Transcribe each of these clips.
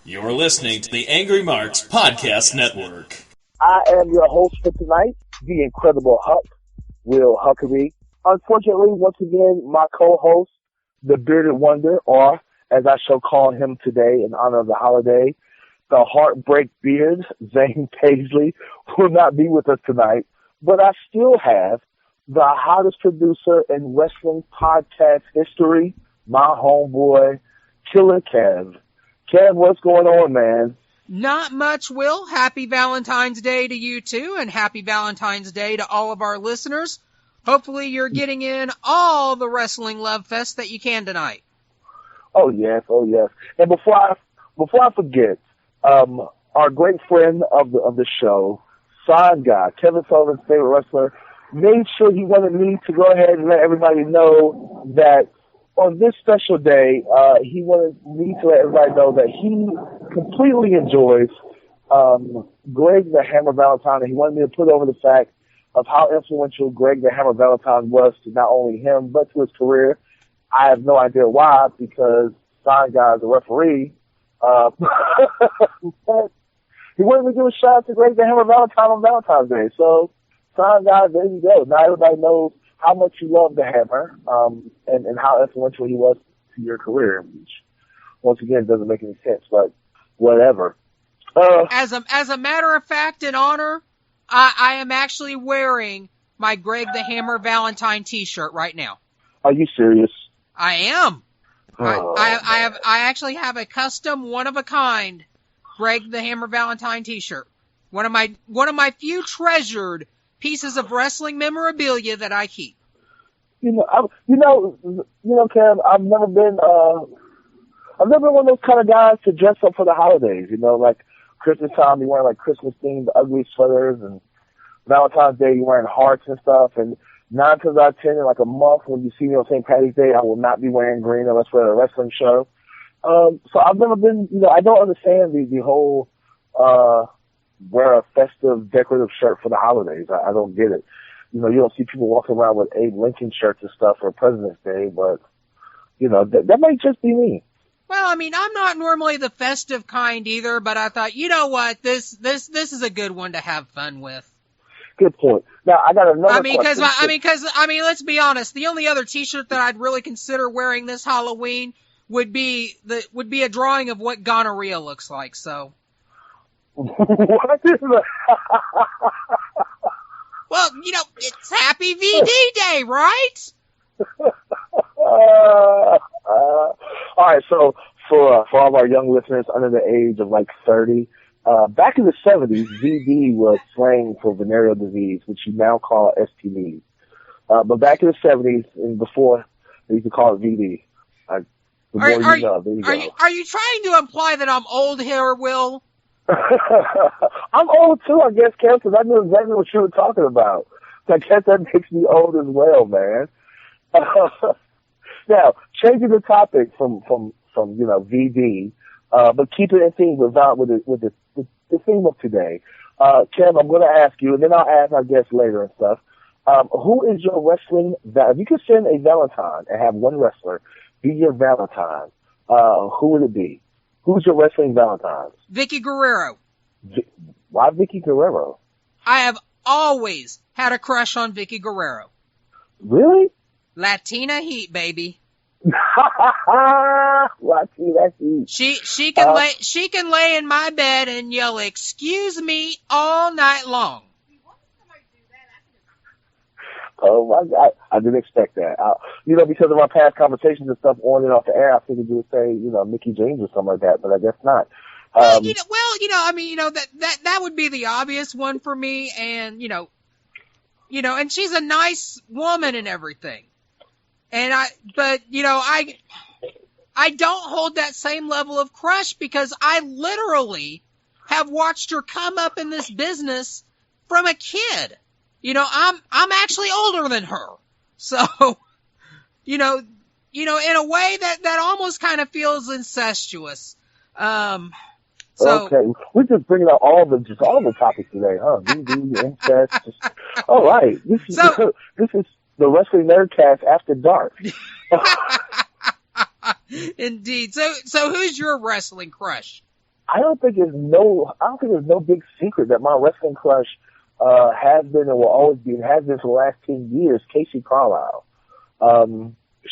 You're listening to the Angry Marks Podcast Network. I am your host for tonight, the incredible Huck, Will Huckabee. Unfortunately, once again, my co-host, the Bearded Wonder, or as I shall call him today in honor of the holiday, the Heartbreak Beard, Zane Paisley, will not be with us tonight. But I still have the hottest producer in wrestling podcast history, my homeboy, Killer Kev. Kev, what's going on, man? Not much, Will. Happy Valentine's Day to you, too, and happy Valentine's Day to all of our listeners. Hopefully you're getting in all the wrestling love fest that you can tonight. Oh, yes. And before I forget, our great friend of the show, Sign Guy, Kevin Sullivan's favorite wrestler, made sure he wanted me to go ahead and let everybody know that on this special day, he wanted me to let everybody know that he completely enjoys Greg the Hammer Valentine, and he wanted me to put over the fact of how influential Greg the Hammer Valentine was to not only him, but to his career. I have no idea why, because Sign Guy is a referee. But he wanted me to give a shout out to Greg the Hammer Valentine on Valentine's Day. So, Sign Guy, there you go. Now everybody knows how much you love the Hammer, and how influential he was to your career, which, once again, doesn't make any sense, but whatever. As a matter of fact, in honor, I am actually wearing my Greg the Hammer Valentine t-shirt right now. Are you serious? I am. I actually have a custom, one-of-a-kind Greg the Hammer Valentine t-shirt. One of my few treasured pieces of wrestling memorabilia that I keep. Kev, I've never been one of those kind of guys to dress up for the holidays. Like Christmas time, you're wearing like Christmas themed ugly sweaters, and Valentine's Day, you're wearing hearts and stuff. And 9 times out of 10, in like a month, when you see me on St. Patty's Day, I will not be wearing green unless we're at a wrestling show. So I've never been, I don't understand the whole wear a festive, decorative shirt for the holidays. I don't get it. You don't see people walking around with Abe Lincoln shirts and stuff for President's Day, but, that might just be me. Well, I mean, I'm not normally the festive kind either, but I thought, you know what, this is a good one to have fun with. Good point. Now, I got another question. Because let's be honest, the only other t-shirt that I'd really consider wearing this Halloween would be a drawing of what gonorrhea looks like, so. What is that? Well, it's Happy VD Day, right? All right, so for all of our young listeners under the age of like 30, back in the 70s, VD was slang for venereal disease, which you now call STD. But back in the 70s and before, they used to call it VD. Are you trying to imply that I'm old here, Will? I'm old too, I guess, Kev, because I knew exactly what you were talking about. So I guess that makes me old as well, man. Now, changing the topic from VD, but keeping it in theme with the theme of today. Kev, I'm going to ask you, and then I'll ask our guests later and stuff. Who is your wrestling? If you could send a Valentine and have one wrestler be your Valentine, who would it be? Who's your wrestling Valentine? Vickie Guerrero. Why Vickie Guerrero? I have always had a crush on Vickie Guerrero. Really? Latina heat, baby. Latina heat. She can lay in my bed and yell, "Excuse me," all night long. Oh my God, I didn't expect that. Because of our past conversations and stuff on and off the air, I figured you would say, Mickey James or something like that, but I guess not. That would be the obvious one for me, and and she's a nice woman and everything. And I don't hold that same level of crush because I literally have watched her come up in this business from a kid. I'm actually older than her. So, in a way that almost kind of feels incestuous. Okay, we're just bringing out all the topics today, huh? Incest. All right, this is the Wrestling Nerdcast after dark. Indeed. So who's your wrestling crush? I don't think there's no big secret that my wrestling crush has been and will always be, and has been for the last 10 years, Casey Carlisle.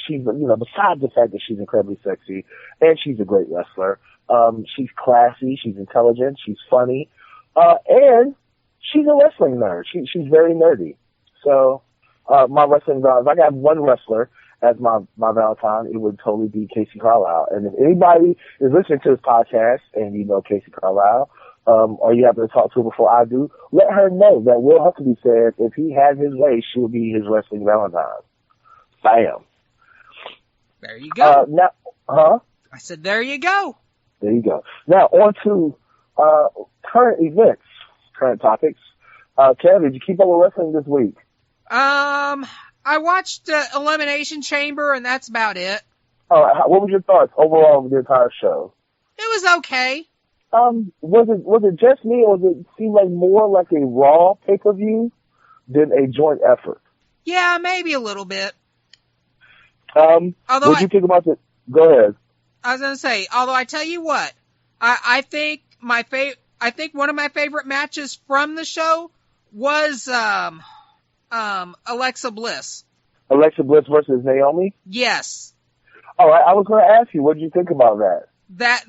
She's, besides the fact that she's incredibly sexy and she's a great wrestler, she's classy, she's intelligent, she's funny, and she's a wrestling nerd. She's very nerdy. So, my wrestling, if I could have one wrestler as my Valentine, it would totally be Casey Carlisle. And if anybody is listening to this podcast and you know Casey Carlisle, or you happen to talk to her before I do, let her know that Will Huckabee said if he had his way, she would be his wrestling Valentine. Bam. There you go. I said, there you go. There you go. Now, on to current events, current topics. Kev, did you keep up with wrestling this week? I watched Elimination Chamber, and that's about it. All right. What was your thoughts overall of the entire show? It was okay. Was it just me, or did it seem like more like a Raw pay-per-view than a joint effort? Yeah, maybe a little bit. What do you think about it? Go ahead. I was gonna say, although I tell you what, I think one of my favorite matches from the show was Alexa Bliss. Alexa Bliss versus Naomi? Yes. All right, I was going to ask you, what did you think about that?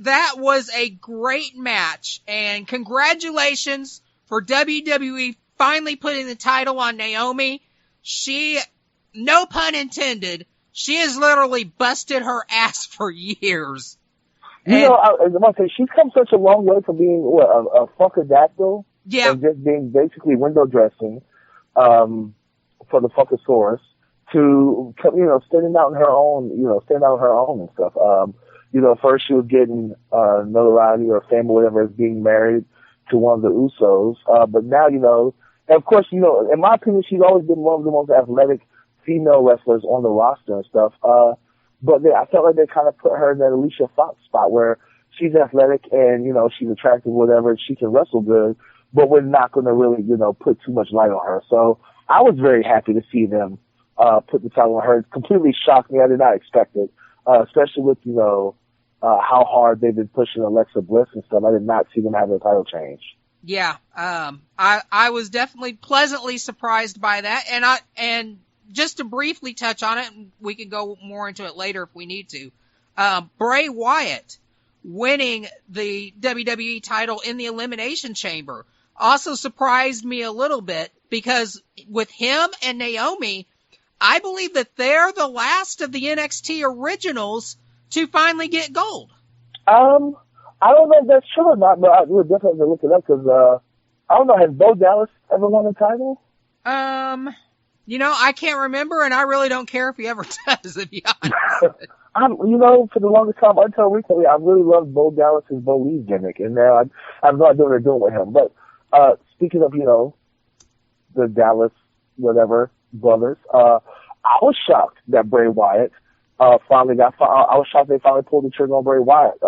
That was a great match, and congratulations for WWE finally putting the title on Naomi. She, no pun intended, she has literally busted her ass for years. I was about to say, she's come such a long way from being a funkadactyl, yeah, and just being basically window dressing for the Funkasaurus, to standing out on her own and stuff. First she was getting notoriety or fame or whatever as being married to one of the Usos, but now and of course in my opinion she's always been one of the most athletic female wrestlers on the roster and stuff. But I felt like they kind of put her in that Alicia Fox spot where she's athletic and she's attractive, whatever, and she can wrestle good, but we're not going to really put too much light on her. So I was very happy to see them put the title on her. It completely shocked me. I did not expect it, especially with how hard they've been pushing Alexa Bliss and stuff. I did not see them having a title change. Yeah, I was definitely pleasantly surprised by that, and just to briefly touch on it, and we can go more into it later if we need to. Bray Wyatt winning the WWE title in the Elimination Chamber also surprised me a little bit, because with him and Naomi, I believe that they're the last of the NXT originals to finally get gold. I don't know if that's true or not, but I would definitely look it up, because I don't know, has Bo Dallas ever won a title? I can't remember, and I really don't care if he ever does, to be honest. For the longest time, until recently, I really loved Bo Dallas' Bo Lee gimmick, and now I have no idea what they're doing with him. But speaking of, the Dallas whatever brothers, I was shocked that Bray Wyatt finally got. I was shocked they finally pulled the trigger on Bray Wyatt.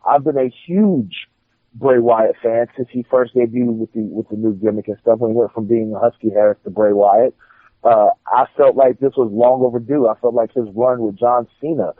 I've been a huge Bray Wyatt fan since he first debuted with the new gimmick and stuff, when he went from being Husky Harris to Bray Wyatt. I felt like this was long overdue. I felt like his run with John Cena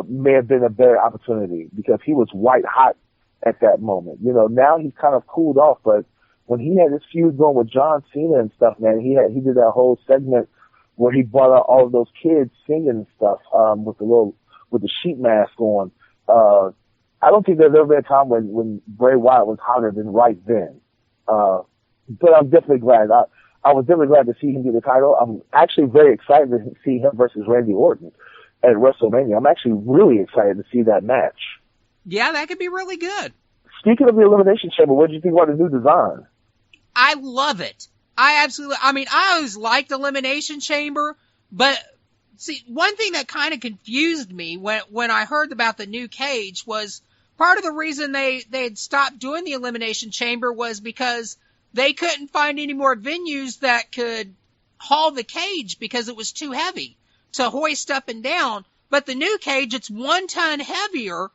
may have been a better opportunity, because he was white hot at that moment. Now he's kind of cooled off, but when he had his feud going with John Cena and stuff, man, he did that whole segment where he brought out all of those kids singing and stuff with the sheet mask on. I don't think there's ever been a time when Bray Wyatt was hotter than right then. But I'm definitely glad. I was definitely glad to see him get the title. I'm actually very excited to see him versus Randy Orton at WrestleMania. I'm actually really excited to see that match. Yeah, that could be really good. Speaking of the Elimination Chamber, what did you think about the new design? I love it. I always liked Elimination Chamber, but see, one thing that kind of confused me when I heard about the new cage was part of the reason they had stopped doing the Elimination Chamber was because they couldn't find any more venues that could haul the cage because it was too heavy to hoist up and down. But the new cage, it's 1 ton heavier.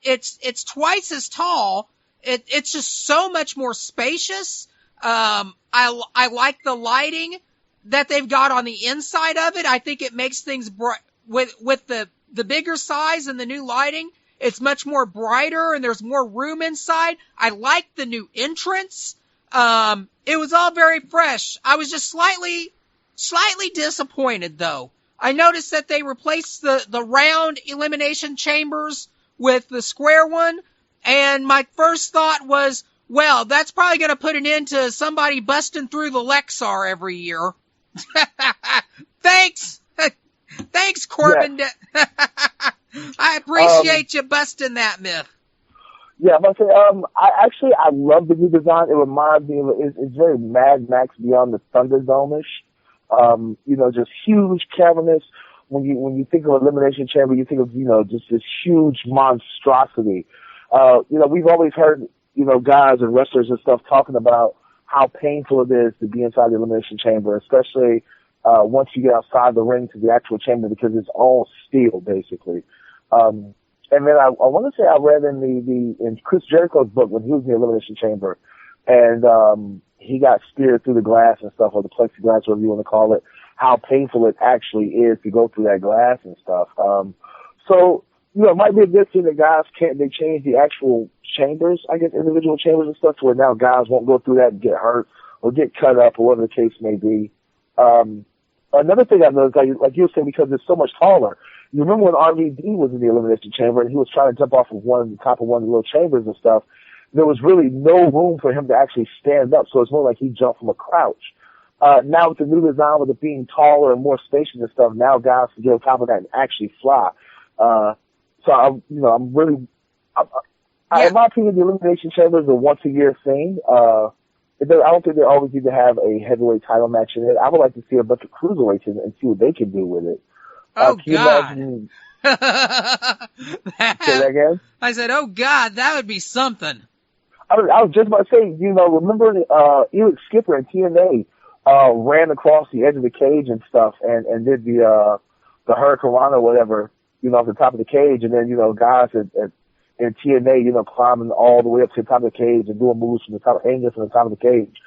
It's twice as tall. It's just so much more spacious. I like the lighting that they've got on the inside of it. I think it makes things bright with the bigger size and the new lighting. It's much more brighter and there's more room inside. I like the new entrance. It was all very fresh. I was just slightly disappointed though. I noticed that they replaced the round elimination chambers with the square one. And my first thought was, well, that's probably going to put an end to somebody busting through the Lexar every year. Thanks. Thanks, Corbin. Yeah. I appreciate you busting that myth. Yeah, but I love the new design. It reminds me of it's very Mad Max Beyond the Thunderdome-ish. Just huge cavernous. When you think of Elimination Chamber, you think of just this huge monstrosity. We've always heard guys and wrestlers and stuff talking about how painful it is to be inside the Elimination Chamber, especially once you get outside the ring to the actual chamber, because it's all steel basically. And then I want to say I read in Chris Jericho's book when he was in the Elimination Chamber, and he got speared through the glass and stuff, or the plexiglass, whatever you want to call it, how painful it actually is to go through that glass and stuff. It might be a good thing that guys they change the actual chambers, I guess, individual chambers and stuff, to where now guys won't go through that and get hurt or get cut up or whatever the case may be. Another thing I noticed, like you were saying, because it's so much taller. You remember when RVD was in the Elimination Chamber and he was trying to jump off of the top of one of the little chambers and stuff? There was really no room for him to actually stand up, so it's more like he jumped from a crouch. Now with the new design, with it being taller and more spacious and stuff, now guys can get on top of that and actually fly. In my opinion, the Elimination Chamber is a once-a-year thing. I don't think they always need to have a heavyweight title match in it. I would like to see a bunch of cruiserweights and see what they can do with it. Oh, God. Say that again? I said, oh, God, that would be something. I was just about to say, remember Elix Skipper and TNA ran across the edge of the cage and stuff and did the Hurricanrana or whatever, off the top of the cage, and then, guys in TNA, climbing all the way up to the top of the cage and doing moves from the top of the cage.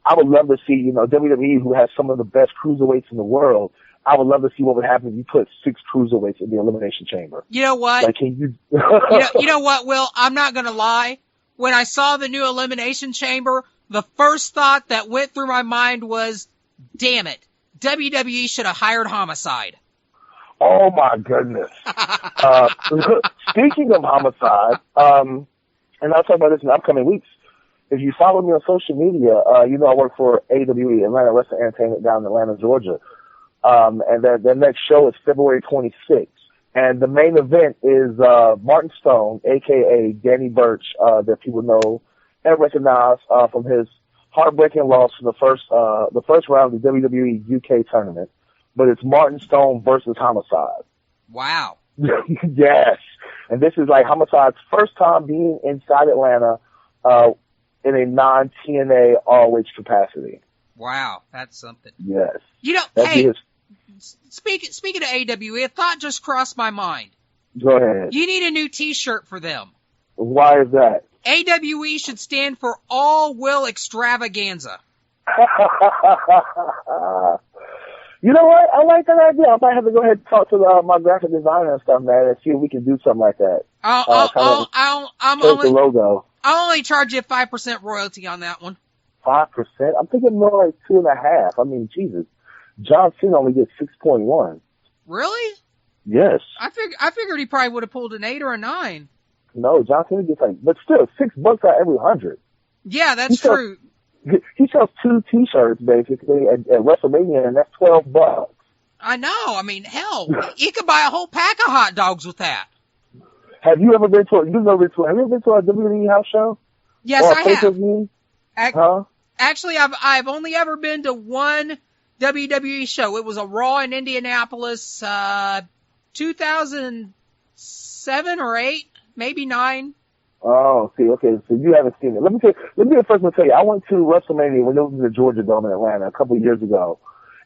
I would love to see, WWE, who has some of the best cruiserweights in the world, I would love to see what would happen if you put 6 cruiserweights in the Elimination Chamber. You know what? Like, can you... you know what, Will? I'm not going to lie. When I saw the new Elimination Chamber, the first thought that went through my mind was, damn it, WWE should have hired Homicide. Oh, my goodness. Speaking of Homicide, and I'll talk about this in the upcoming weeks, if you follow me on social media, I work for AWE, Atlanta Wrestling Entertainment, down in Atlanta, Georgia. And their next show is February 26th. And the main event is Martin Stone, a.k.a. Danny Burch, that people know and recognize from his heartbreaking loss in the first round of the WWE UK tournament. But it's Martin Stone versus Homicide. Wow. Yes. And this is like Homicide's first time being inside Atlanta in a non-TNA ROH capacity. Wow, that's something. Yes. Speaking of AWE, a thought just crossed my mind. Go ahead. You need a new T-shirt for them. Why is that? AWE should stand for All Will Extravaganza. You know what? I like that idea. I might have to go ahead and talk to my graphic designer and stuff, man, and see if we can do something like that. I'll logo. I'll only charge you 5% royalty on that one. 5%? I'm thinking more like 2.5%. I mean, Jesus. John Cena only gets 6.1. Really? Yes. I figured he probably would have pulled an 8 or a 9. No, John Cena gets but still, $6 out every 100. Yeah, that's true. He sells 2 T-shirts basically at WrestleMania, and that's $12. I know. I mean, hell, you could buy a whole pack of hot dogs with that. Have you ever been to a WWE house show? Yes, I have. Huh? Actually, I've only ever been to one WWE show. It was a Raw in Indianapolis, 2007 or 8, maybe 9. Oh, see, okay, so you haven't seen it. Let me be the first one to tell you, I went to WrestleMania when it was in the Georgia Dome in Atlanta a couple of years ago,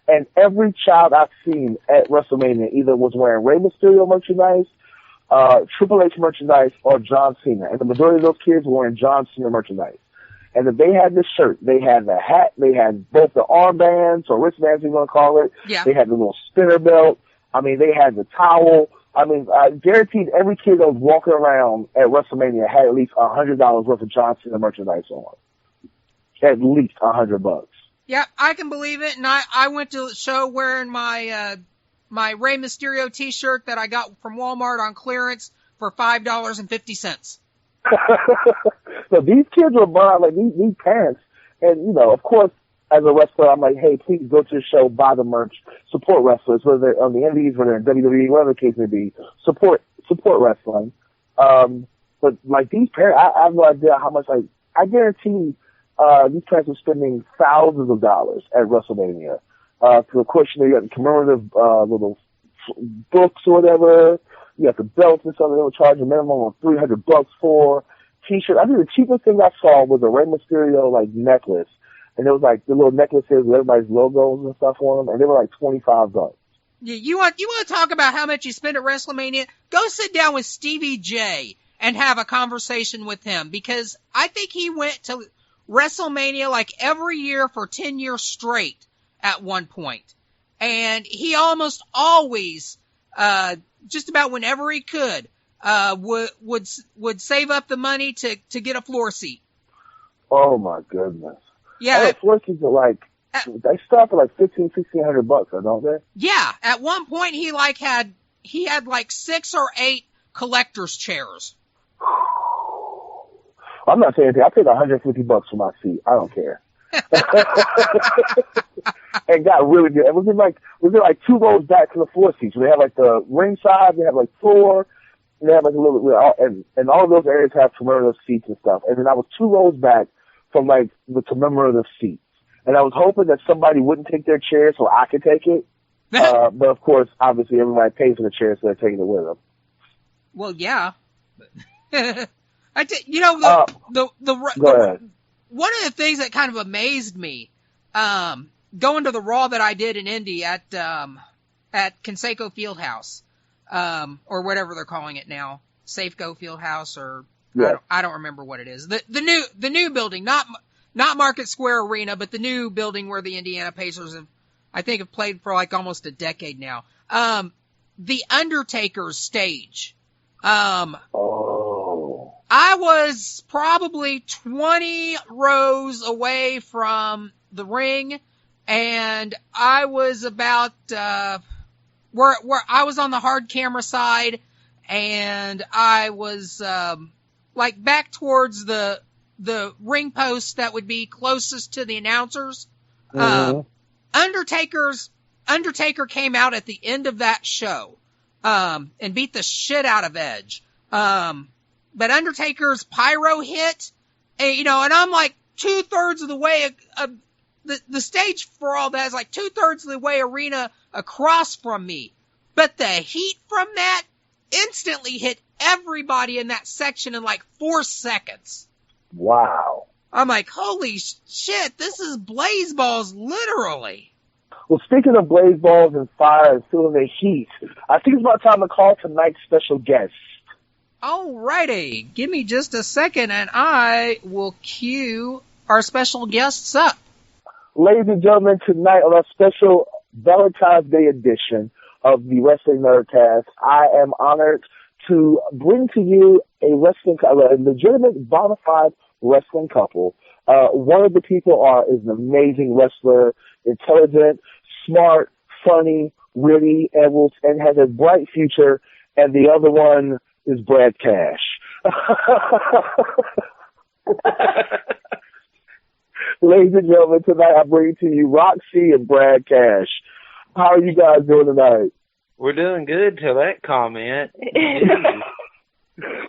and every child I've seen at WrestleMania either was wearing Rey Mysterio merchandise, Triple H merchandise, or John Cena, and the majority of those kids were wearing John Cena merchandise. And if they had this shirt, they had the hat, they had both the armbands or wristbands, you want to call it. Yeah. They had the little spinner belt. I mean, they had the towel. I mean, I guaranteed every kid that was walking around at WrestleMania had at least $100 worth of John Cena merchandise on. At least $100. Yeah, I can believe it. And I went to the show wearing my my Rey Mysterio T-shirt that I got from Walmart on clearance for $5.50. So these kids were buying, like, these parents, and, you know, of course, as a wrestler, I'm like, hey, please go to the show, buy the merch, support wrestlers, whether they're on the Indies, whether they're in WWE, whatever the case may be, support wrestling. But, like, these parents, I have no idea how much, like, I guarantee these parents are spending thousands of dollars at WrestleMania. So, of course, you know, you got the commemorative little books or whatever. You got the belts and stuff they will charge a minimum of $300 for. T-shirt. I think the cheapest thing I saw was a Rey Mysterio, like, necklace. And it was like the little necklaces with everybody's logos and stuff on them, and they were like $25. Yeah, you want to talk about how much you spend at WrestleMania? Go sit down with Stevie J and have a conversation with him, because I think he went to WrestleMania like every year for 10 years straight at one point. And he almost always, just about whenever he could, would save up the money to get a floor seat. Oh my goodness. Yeah. Floor seats are like, they start for like $1,500-$1,600, don't they? Yeah. At one point he had like 6 or 8 collector's chairs. I'm not saying anything. I paid $150 for my seat. I don't care. And got really good. It was in like 2 rows back to the floor seats. They have like the ringside, they have like floor, and they have like a little bit, and all of those areas have commemorative seats and stuff. And then I was 2 rows back from like the commemorative seats. And I was hoping that somebody wouldn't take their chair so I could take it. But of course, obviously everybody pays for the chair, so they're taking it with them. Well, yeah. Go ahead. One of the things that kind of amazed me, going to the Raw that I did in Indy at Conseco Fieldhouse, or whatever they're calling it now, Safeco Fieldhouse, or yeah. I don't remember what it is. The new building, not Market Square Arena, but the new building where the Indiana Pacers have played for like almost a decade now. The Undertaker's stage. I was probably 20 rows away from the ring, and I was about where I was on the hard camera side, and I was like back towards the ring post that would be closest to the announcers. Mm-hmm. Undertaker came out at the end of that show and beat the shit out of Edge. But Undertaker's pyro hit, and I'm like 2/3 of the way, the stage for all that is like 2/3 of the way arena across from me. But the heat from that instantly hit everybody in that section in like 4 seconds. Wow. I'm like, holy shit, this is Blazeballs, literally. Well, speaking of Blazeballs and fire and feeling the heat, I think it's about time to call tonight's special guest. Alrighty, give me just a second and I will cue our special guests up. Ladies and gentlemen, tonight on our special Valentine's Day edition of the Wrestling Nerdcast, I am honored to bring to you a legitimate bona fide wrestling couple. One of the people is an amazing wrestler, intelligent, smart, funny, witty, and has a bright future, and the other one is Brad Cash. Ladies and gentlemen, tonight I bring to you Roxy and Brad Cash. How are you guys doing tonight? We're doing good till that comment.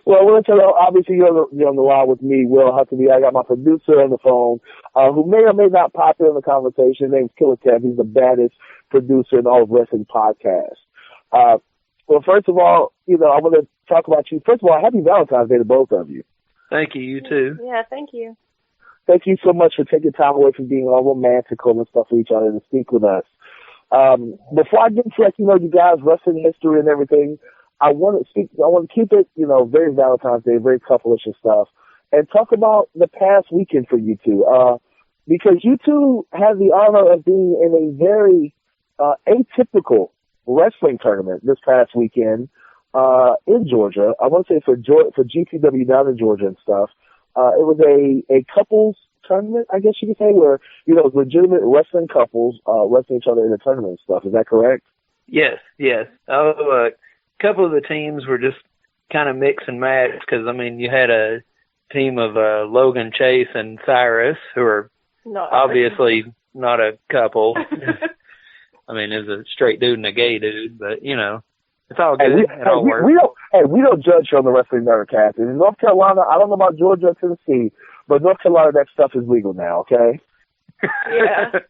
Well, I want to tell you, obviously you're on the line with me, Will Huckabee. I got my producer on the phone, who may or may not pop in the conversation. His name's Killer Kev. He's the baddest producer in all of wrestling podcasts. Well, first of all, I want to talk about you. First of all, happy Valentine's Day to both of you. Thank you. You too. Yeah, thank you. Thank you so much for taking time away from being all romantical and stuff with each other to speak with us. Before I get to you guys' wrestling history and everything, I want to keep it, very Valentine's Day, very couple-ish and stuff, and talk about the past weekend for you two. Because you two had the honor of being in a very atypical wrestling tournament this past weekend in Georgia. I want to say for GPW down in Georgia and stuff. It was a couples tournament, I guess you could say, where, legitimate wrestling couples wrestling each other in a tournament and stuff. Is that correct? Yes. A couple of the teams were just kind of mix and match because, you had a team of Logan Chase and Cyrus, who are obviously not a couple. There's a straight dude and a gay dude, but, it's all good. It all works. We don't judge on the Wrestling Nerdcast. In North Carolina, I don't know about Georgia or Tennessee, but North Carolina, that stuff is legal now, okay? Yeah.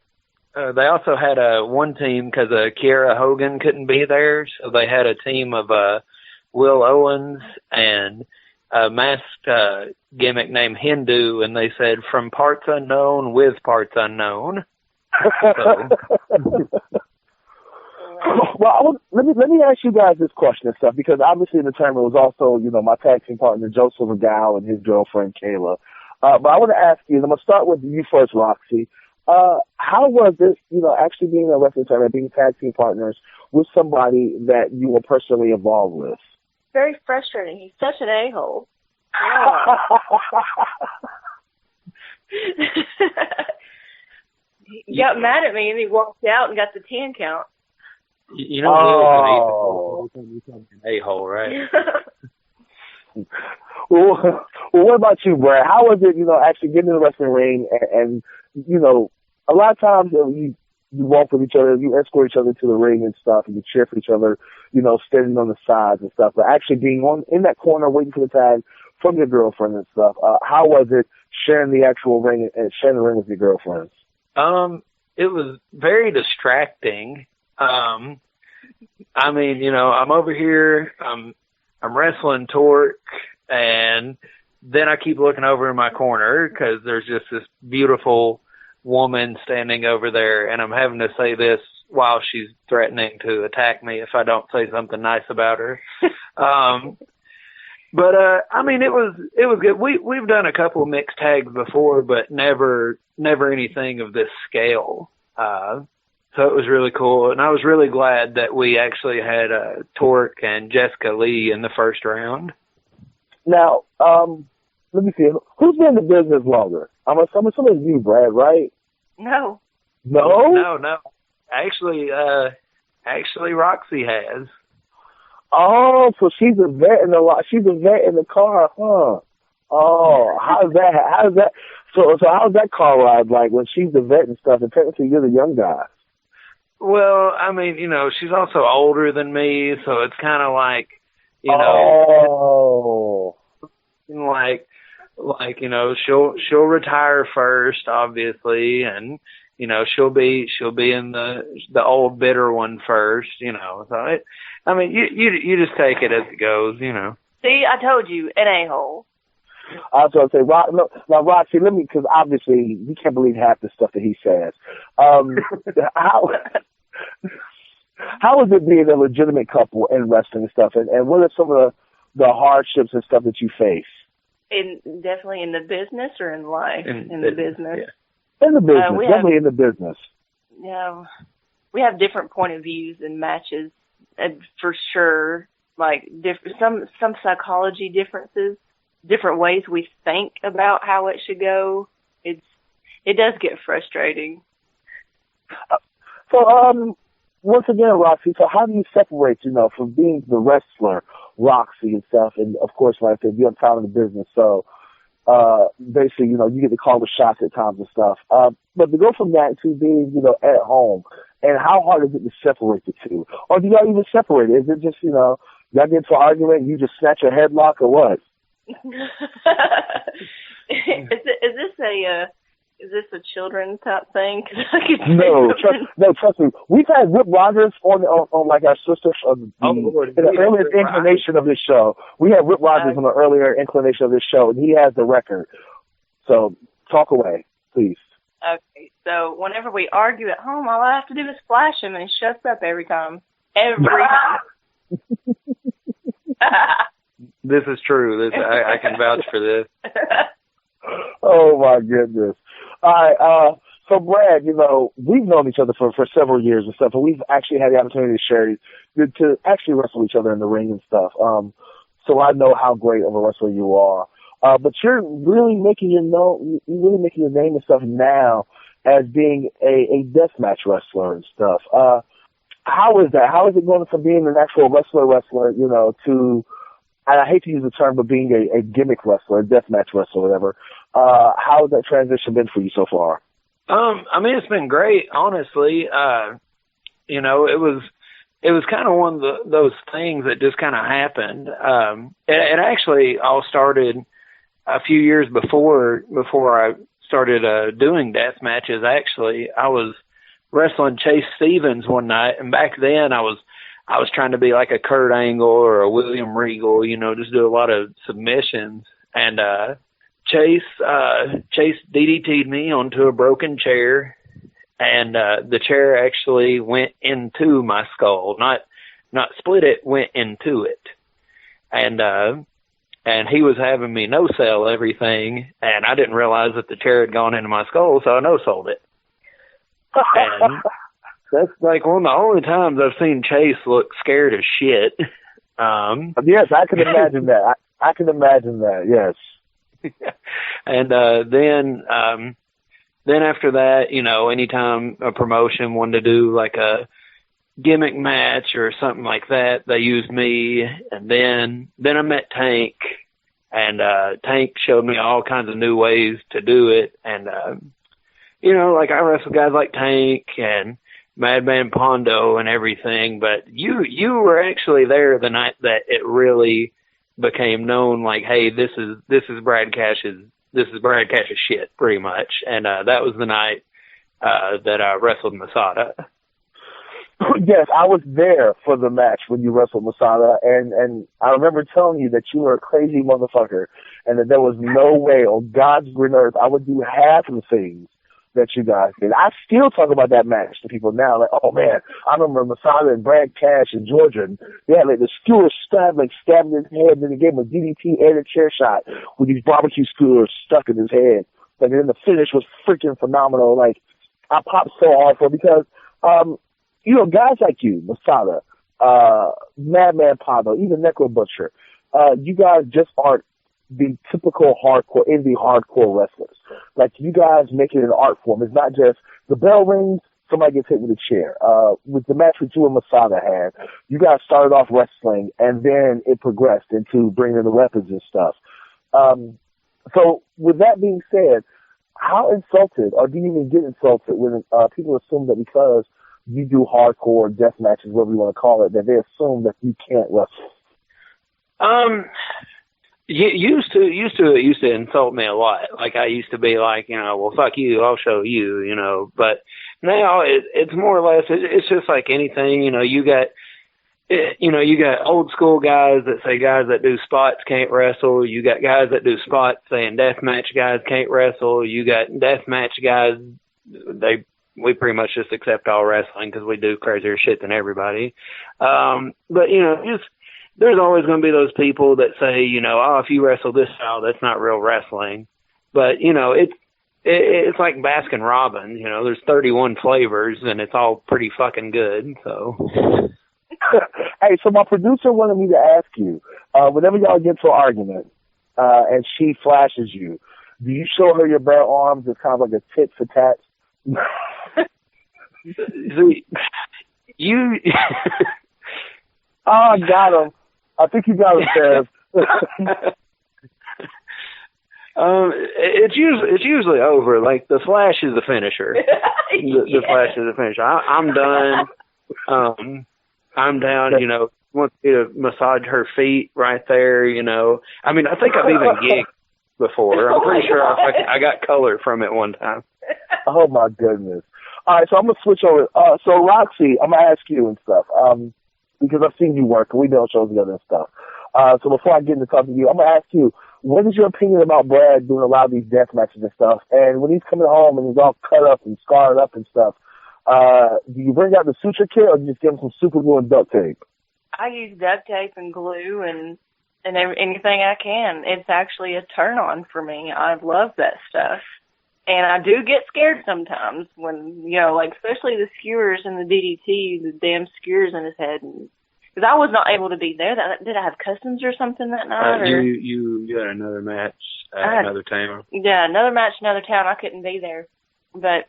They also had one team because Kiera Hogan couldn't be there, so they had a team of Will Owens and a masked gimmick named Hindu, and they said, from parts unknown with parts unknown. Well, let me ask you guys this question and stuff, because obviously in the tournament was also, my tag team partner, Joseph Regal, and his girlfriend, Kayla. But I want to ask you, and I'm going to start with you first, Roxy. How was this, actually being a wrestling tournament, being tag team partners with somebody that you were personally involved with? Very frustrating. He's such an a-hole. He got mad at me and he walked out and got the 10 count. Will's an a-hole, right? Well, what about you, Brad? How was it, actually getting in the wrestling ring and a lot of times you walk with each other, you escort each other to the ring and stuff, and you cheer for each other, standing on the sides and stuff, but actually being in that corner waiting for the tag from your girlfriend and stuff, how was it sharing the actual ring and sharing the ring with your girlfriends? It was very distracting. I'm over here, I'm wrestling Torque, and then I keep looking over in my corner because there's just this beautiful woman standing over there, and I'm having to say this while she's threatening to attack me if I don't say something nice about her. But it was good. We've done a couple of mixed tags before, but never anything of this scale. So it was really cool, and I was really glad that we actually had Torque and Jessica Lee in the first round. Now, let me see. Who's been in the business longer? I'm assuming it's you, Brad, right? No. No? No. Actually, Roxy has. Oh, so she's a vet in the car, huh? Oh, how's that? So how's that car ride like when she's the vet and stuff, and technically you're the young guy? Well, she's also older than me, so it's kind of like, she'll retire first, obviously, and she'll be in the old bitter one first, So you just take it as it goes, See, I told you, an a-hole. I was going to say, now, Roxy, because obviously you can't believe half the stuff that he says. How is it being a legitimate couple in wrestling and stuff? And what are some of the hardships and stuff that you face? Definitely in the business or in life? In the business. Yeah. In the business, definitely in the business. Yeah, we have different point of views in matches, for sure. Like some psychology differences, different ways we think about how it should go. It does get frustrating. So, once again, Roxy, so how do you separate, from being the wrestler, Roxy and stuff, and of course, like I said, you're out of the business, so basically, you get to call the shots at times and stuff. But to go from that to being, at home, and how hard is it to separate the two? Or do y'all even separate it? Is it just, y'all get into an argument, you just snatch a headlock, or what? Is this a children's type thing? No, trust me. We've had Rip Rogers on like our sister in the earlier inclination of this show. We had Rip Rogers on the earlier inclination of this show, and he has the record. So talk away, please. Okay, so whenever we argue at home, all I have to do is flash him, and he shuts up every time. Every time. This is true. I can vouch for this. Oh my goodness. All right. So Brad, you know, we've known each other for several years and stuff, and we've actually had the opportunity to actually wrestle each other in the ring and stuff. So I know how great of a wrestler you are. But you're really making your name and stuff now as being a deathmatch wrestler and stuff. How is that? How is it going from being an actual wrestler, you know, to, and I hate to use the term, but being a gimmick wrestler, a deathmatch wrestler, whatever. How has that transition been for you so far? I mean, it's been great, honestly. You know, it was kind of one of those things that just kind of happened. It actually all started a few years before I started doing death matches. Actually, I was wrestling Chase Stevens one night, and back then I was trying to be like a Kurt Angle or a William Regal, you know, just do a lot of submissions. And Chase DDT'd me onto a broken chair, and the chair actually went into my skull, not split it, went into it. And he was having me no-sell everything, and I didn't realize that the chair had gone into my skull, so I no-sold it. And that's like one of the only times I've seen Chase look scared as shit. Yes, I can imagine that. I can imagine that, yes. And then after that, you know, anytime a promotion wanted to do like a gimmick match or something like that, they used me. And then I met Tank, and Tank showed me all kinds of new ways to do it. And you know, like I wrestled guys like Tank and Madman Pondo and everything, but you were actually there the night that it really became known, like, hey, this is Brad Cash's shit, pretty much. And that was the night that I wrestled Masada. Yes, I was there for the match when you wrestled Masada, and I remember telling you that you were a crazy motherfucker, and that there was no way on God's green earth I would do half of the things that you guys did. I still talk about that match to people now, like, oh man, I remember Masada and Brad Cash in Georgia, and they had like the skewer stabbed in his head, and then they gave him a DDT and a chair shot with these barbecue skewers stuck in his head. And then the finish was freaking phenomenal. Like, I popped so hard for it because, you know, guys like you, Masada, Madman Pablo, even Necro Butcher, you guys just aren't the typical indie hardcore wrestlers. Like, you guys make it an art form. It's not just the bell rings, somebody gets hit with a chair. With the match that you and Masada had, you guys started off wrestling, and then it progressed into bringing in the weapons and stuff. So with that being said, how insulted, or do you even get insulted when people assume that because you do hardcore death matches, whatever you want to call it, that they assume that you can't wrestle? Used to insult me a lot. Like, I used to be like, you know, well, fuck you, I'll show you, you know. But now it's more or less, it's just like anything, you know. You got old school guys that say guys that do spots can't wrestle. You got guys that do spots saying deathmatch guys can't wrestle. You got deathmatch guys, we pretty much just accept all wrestling because we do crazier shit than everybody. But, you know, there's always going to be those people that say, you know, oh, if you wrestle this style, that's not real wrestling. But, you know, it's like Baskin Robbins, you know, there's 31 flavors and it's all pretty fucking good, so. Hey, so my producer wanted me to ask you, whenever y'all get to an argument, and she flashes you, do you show her your bare arms as kind of like a tit for tat? You. Oh, I got him. I think you got him, Kev. It's usually over. Like, the flash is the finisher. The flash is the finisher. I'm done. I'm down. You know, wants me to massage her feet right there. You know, I mean, I think I've even gigged before. I'm pretty sure I got color from it one time. Oh my goodness. All right, so I'm gonna switch over. So Roxy, I'm gonna ask you and stuff. Because I've seen you work and we do shows together and stuff. So before I get into talking to you, I'm going to ask you, what is your opinion about Brad doing a lot of these death matches and stuff? And when he's coming home and he's all cut up and scarred up and stuff, do you bring out the suture kit or do you just give him some super glue and duct tape? I use duct tape and glue and anything I can. It's actually a turn on for me. I love that stuff. And I do get scared sometimes when, you know, like, especially the skewers and the DDT, the damn skewers in his head. Because I was not able to be there. Did I have cousins or something that night? You had another match at another town. Yeah, another match, another town. I couldn't be there. But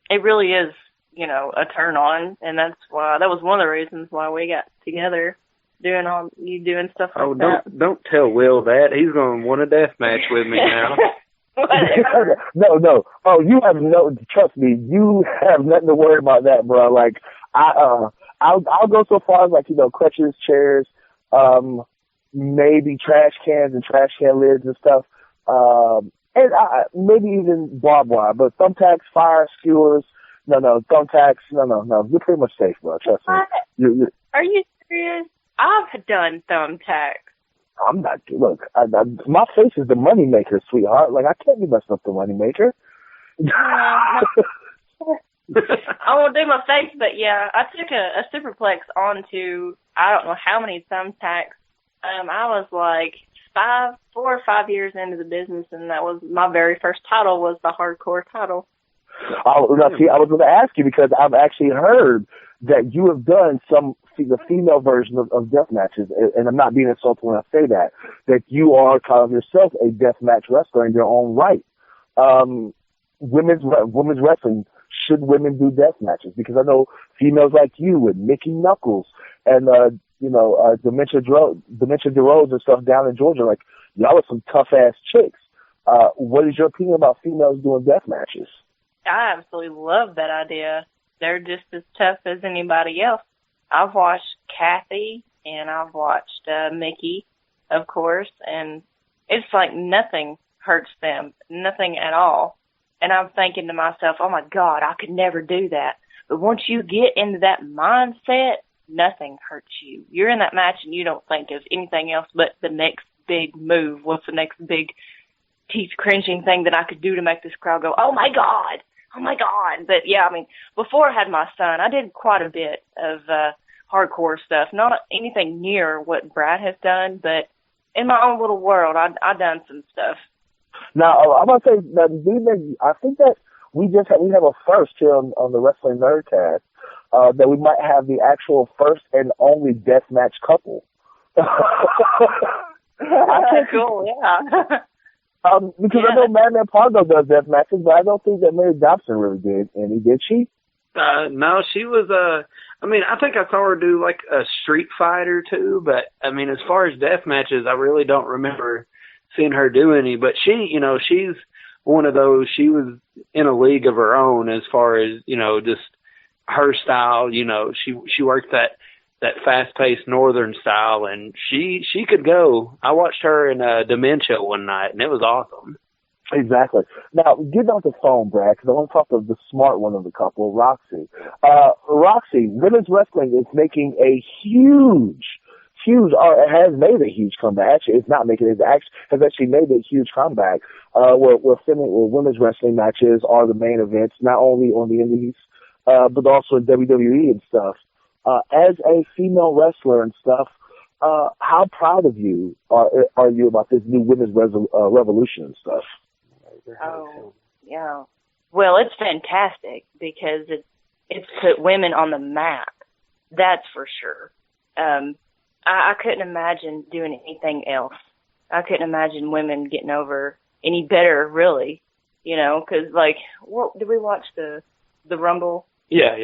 it really is, you know, a turn on. And that was one of the reasons why we got together, doing stuff like that. Don't tell Will that. He's going to want a death match with me now. No. Oh, you have trust me, you have nothing to worry about that, bro. Like, I'll go so far as, like, you know, crutches, chairs, maybe trash cans and trash can lids and stuff, and maybe even barbed wire, but thumbtacks, fire, skewers, no, thumbtacks, no, you're pretty much safe, bro, trust me. Are you serious? I've done thumbtacks. I'm not. Look, my face is the money maker, sweetheart. Like, I can't be messing up the money maker. I won't do my face, but yeah, I took a superplex onto I don't know how many thumbtacks. I was like 4 or 5 years into the business, and that was my very first title was the hardcore title. Oh, see, I was going to ask you because I've actually heard that you have done the female version of death matches, and I'm not being insulted when I say that you are kind of yourself a death match wrestler in your own right. Women's wrestling, should women do death matches? Because I know females like you and Mickey Knuckles and, Dementia DeRose and stuff down in Georgia, like, y'all are some tough-ass chicks. What is your opinion about females doing death matches? I absolutely love that idea. They're just as tough as anybody else. I've watched Kathy and I've watched Mickey, of course, and it's like nothing hurts them, nothing at all. And I'm thinking to myself, oh my God, I could never do that. But once you get into that mindset, nothing hurts you. You're in that match and you don't think of anything else but the next big move. What's the next big teeth-cringing thing that I could do to make this crowd go, oh my God. Oh my God. But yeah, I mean, before I had my son, I did quite a bit of hardcore stuff. Not anything near what Brad has done, but in my own little world, I've done some stuff. Now, I'm going to say that I think that we have a first here on the Wrestling Nerdcast, that we might have the actual first and only deathmatch couple. Cool, yeah. Because I know Madman Pargo does death matches, but I don't think that Mary Dobson really did any, did she? No, she was, I think I saw her do like a Street Fight or two, but I mean, as far as death matches, I really don't remember seeing her do any, but she, she's one of those, she was in a league of her own as far as, just her style, she worked that fast-paced northern style, and she could go. I watched her in Dementia one night, and it was awesome. Exactly. Now, get on the phone, Brad, because I want to talk to the smart one of the couple, Roxy. Roxy, women's wrestling is making a huge, or it has made a huge comeback. Actually, it's not making it. Has actually made a huge comeback. Where women's wrestling matches are the main events, not only on the Indies, but also in WWE and stuff. As a female wrestler and stuff, how proud of you are you about this new women's revolution and stuff? Oh, yeah. Well, it's fantastic because it's put women on the map. That's for sure. I couldn't imagine doing anything else. I couldn't imagine women getting over any better, really. Because what did we watch the Rumble? Yeah.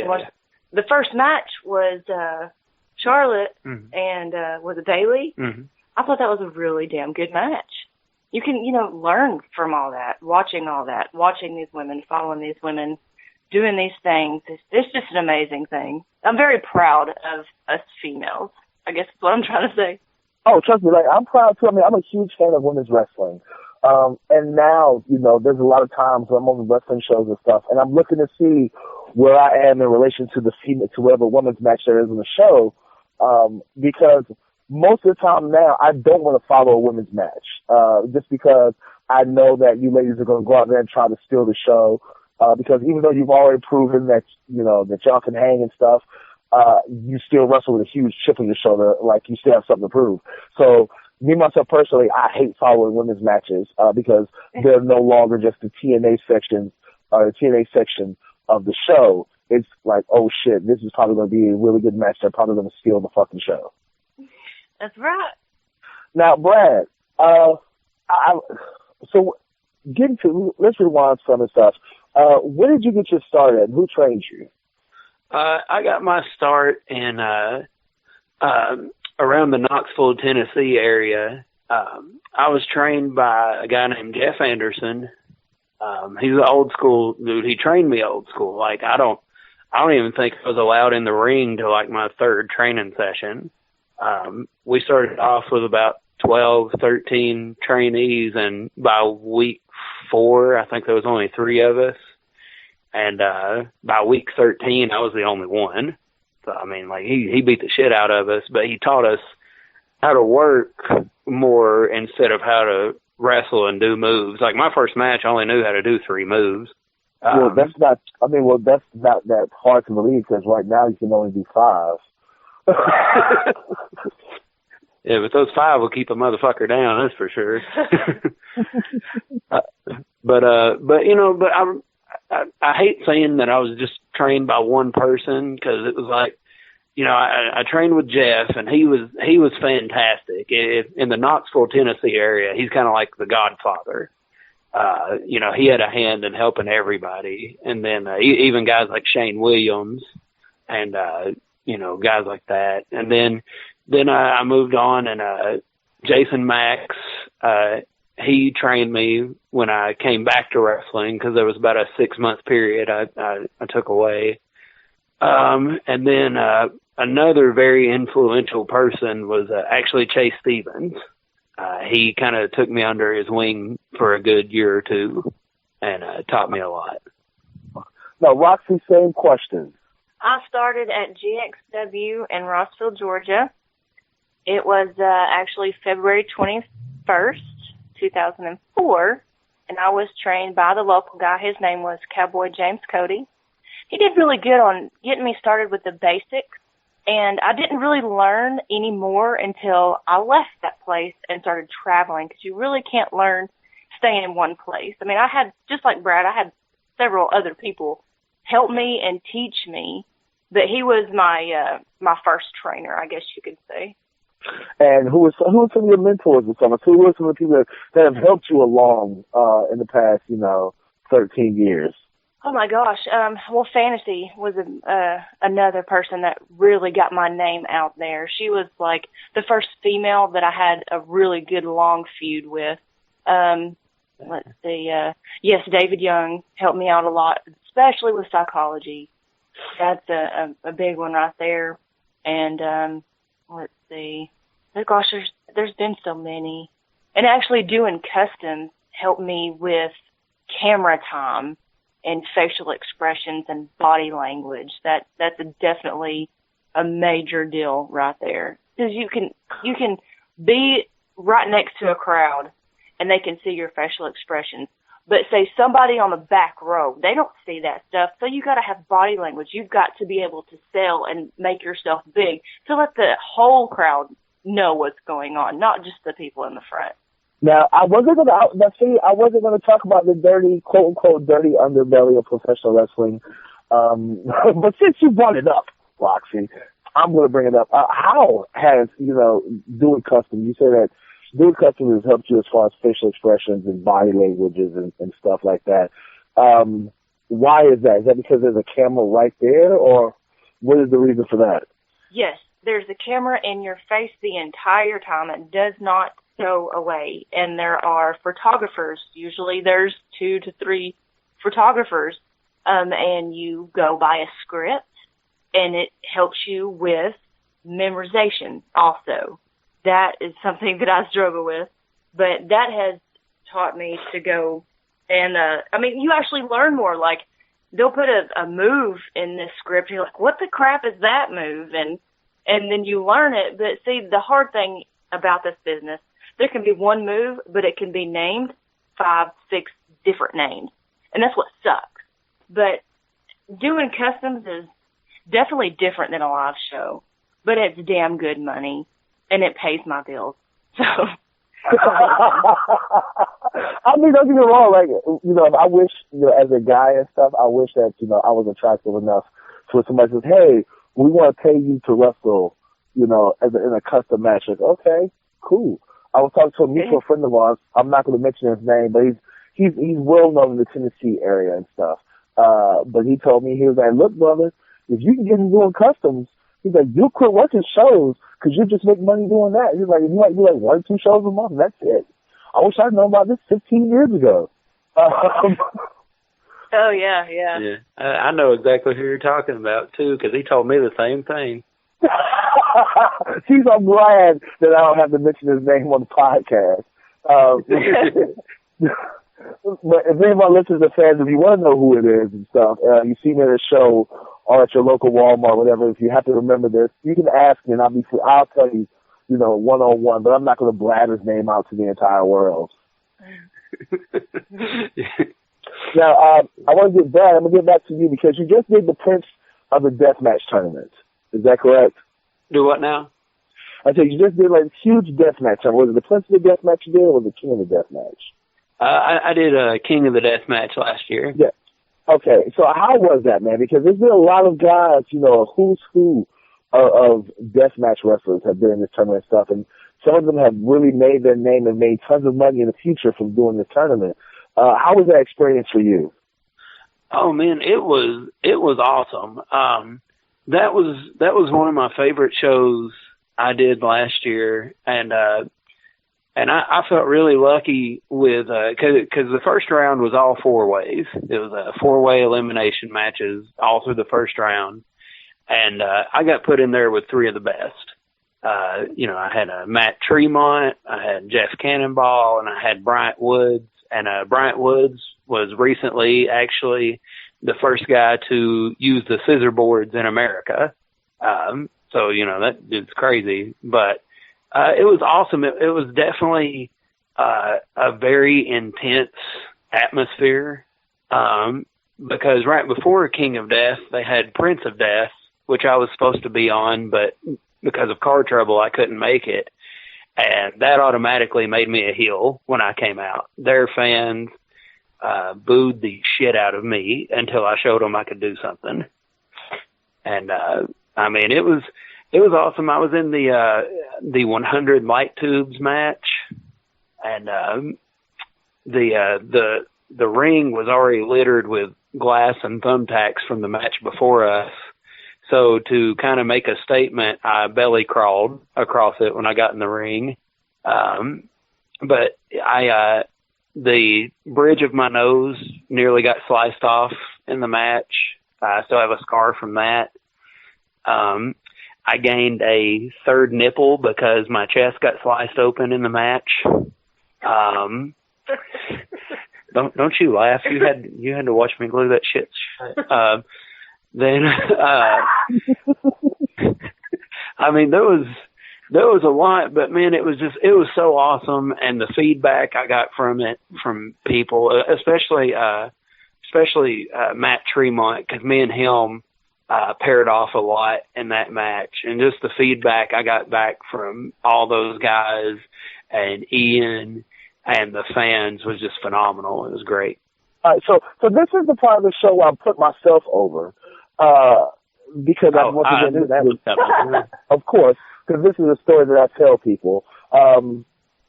The first match was Charlotte and was it Bayley? Mm-hmm. I thought that was a really damn good match. You can, learn from all that, watching these women, following these women, doing these things. It's just an amazing thing. I'm very proud of us females, I guess is what I'm trying to say. Oh, trust me, I'm proud too. I mean, I'm a huge fan of women's wrestling. And now, there's a lot of times when I'm on the wrestling shows and stuff, and I'm looking to see where I am in relation to to whatever women's match there is on the show, because most of the time now I don't want to follow a women's match, just because I know that you ladies are going to go out there and try to steal the show, because even though you've already proven that, that y'all can hang and stuff, you still wrestle with a huge chip on your shoulder, like you still have something to prove. So, me, myself, personally, I hate following women's matches, because they're no longer just the TNA sections or the TNA section of the show, it's like, oh shit, this is probably going to be a really good match. They're probably going to steal the fucking show. That's right. Now, Brad, let's rewind some of the stuff. Where did you get your start at? Who trained you? I got my start in around the Knoxville, Tennessee area. I was trained by a guy named Jeff Anderson. He's an old school dude. He trained me old school. Like I don't even think I was allowed in the ring till like my third training session. We started off with about 12, 13 trainees, and by week 4, I think there was only 3 of us. And by week 13, I was the only one. So, I mean, like, he beat the shit out of us, but he taught us how to work more instead of how to wrestle and do moves. Like, my first match, I only knew how to do 3 moves. That's not that hard to believe, because right now you can only do 5. Yeah, but those 5 will keep a motherfucker down, that's for sure. But I hate saying that I was just trained by one person, because it was like, I trained with Jeff, and he was fantastic. In the Knoxville, Tennessee area, he's kind of like the godfather. He had a hand in helping everybody, and then even guys like Shane Williams, and guys like that. And then I moved on, and Jason Max, he trained me when I came back to wrestling, because there was about a 6-month period I took away. And then another very influential person was actually Chase Stevens. He kind of took me under his wing for a good year or 2 and taught me a lot. Now, Roxy, same question. I started at GXW in Rossville, Georgia. It was actually February 21st, 2004, and I was trained by the local guy. His name was Cowboy James Cody. He did really good on getting me started with the basics, and I didn't really learn any more until I left that place and started traveling, because you really can't learn staying in one place. I mean, I had, just like Brad, I had several other people help me and teach me, but he was my first trainer, I guess you could say. And who are some of your mentors or something? Who are some of the people that have helped you along in the past, 13 years? Oh my gosh. Well, Fantasy was another person that really got my name out there. She was like the first female that I had a really good long feud with. Let's see. Yes, David Young helped me out a lot, especially with psychology. That's a big one right there. And let's see. Gosh, there's been so many. And actually doing customs helped me with camera time and facial expressions and body language. That's definitely a major deal right there. Because you can be right next to a crowd and they can see your facial expressions. But say somebody on the back row, they don't see that stuff. So you got to have body language. You've got to be able to sell and make yourself big to let the whole crowd know what's going on, not just the people in the front. Now, I wasn't going to talk about the dirty, quote unquote, dirty underbelly of professional wrestling. But since you brought it up, Roxy, I'm going to bring it up. How has, doing custom, you say that doing custom has helped you as far as facial expressions and body languages and stuff like that. Why is that? Is that because there's a camera right there, or what is the reason for that? Yes, there's a camera in your face the entire time. It does not go away. And there are photographers. Usually there's 2 to 3 photographers, and you go by a script, and it helps you with memorization also. That is something that I struggle with, but that has taught me to go and, you actually learn more. Like, they'll put a move in this script. You're like, what the crap is that move? And then you learn it. But see, the hard thing about this business, there can be one move, but it can be named 5, 6 different names. And that's what sucks. But doing customs is definitely different than a live show, but it's damn good money, and it pays my bills. So I mean, don't get me wrong. Like, I wish, as a guy and stuff, I wish that, I was attractive enough to where somebody says, hey, we want to pay you to wrestle, in a custom match. Like, okay, cool. I was talking to a mutual friend of ours. I'm not going to mention his name, but he's well known in the Tennessee area and stuff. But he told me, he was like, look, brother, if you can get him doing customs, he's like, you'll quit working shows because you just make money doing that. He's like, you might do like 1 or 2 shows a month, and that's it. I wish I'd known about this 15 years ago. Oh, yeah. Yeah, I know exactly who you're talking about, too, because he told me the same thing. See, I'm glad that I don't have to mention his name on the podcast. But if anyone listens to fans, if you want to know who it is and stuff, you see me at a show or at your local Walmart, whatever, if you have to remember this, you can ask me and I'll tell you, one-on-one, but I'm not going to blab his name out to the entire world. Now, I want to get back. I'm going to get back to you because you just did the Prince of the Deathmatch tournament. Is that correct? Do what now? I said you just did like huge deathmatch. Was it the Prince of the Deathmatch you did, or was it King of the Deathmatch? I did King of the Deathmatch last year. Yeah. Okay. So how was that, man? Because there's been a lot of guys, who's who of deathmatch wrestlers have been in this tournament and stuff, and some of them have really made their name and made tons of money in the future from doing this tournament. How was that experience for you? Oh man, it was awesome. That was one of my favorite shows I did last year, and I felt really lucky with because the first round was all 4 ways. It was 4-way elimination matches all through the first round, and I got put in there with 3 of the best. I had Matt Tremont, I had Jeff Cannonball, and I had Bryant Woods. And Bryant Woods was recently actually the first guy to use the scissor boards in America. So, that is crazy. But it was awesome. It was definitely a very intense atmosphere because right before King of Death, they had Prince of Death, which I was supposed to be on, but because of car trouble, I couldn't make it. And that automatically made me a heel when I came out. Their fans booed the shit out of me until I showed them I could do something. And it was awesome. I was in the 100 light tubes match, and the ring was already littered with glass and thumbtacks from the match before us. So to kind of make a statement, I belly crawled across it when I got in the ring. But the bridge of my nose nearly got sliced off in the match. I still have a scar from that. I gained a 3rd nipple because my chest got sliced open in the match. Don't you laugh. You had to watch me glue that shit. Then, there was a lot, but man, it was so awesome. And the feedback I got from it, from people, especially Matt Tremont, cause me and him, paired off a lot in that match. And just the feedback I got back from all those guys and Ian and the fans was just phenomenal. It was great. All right. So this is the part of the show where I put myself over. Because of course, because this is a story that I tell people.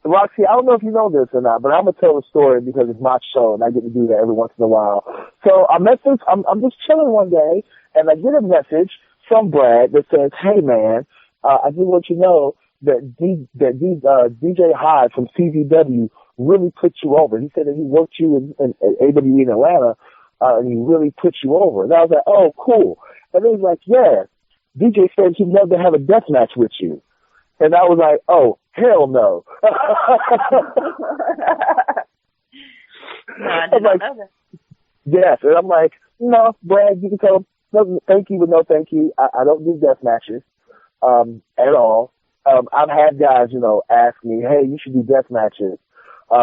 Roxy, I don't know if you know this or not, but I'm gonna tell the story because it's my show and I get to do that every once in a while. So I'm just chilling one day and I get a message from Brad that says, "Hey man, I just want you to know that DJ Hyde from CZW really put you over. He said that he worked you in AWE in Atlanta." And he really put you over. And I was like, oh, cool. And then he's like, yeah, DJ said he'd love to have a death match with you. And I was like, oh, hell no. No, I did not know that. Yes. And I'm like, no, Brad, you can tell him, no, thank you, but no thank you. I don't do death matches at all. I've had guys, ask me, hey, you should do death matches.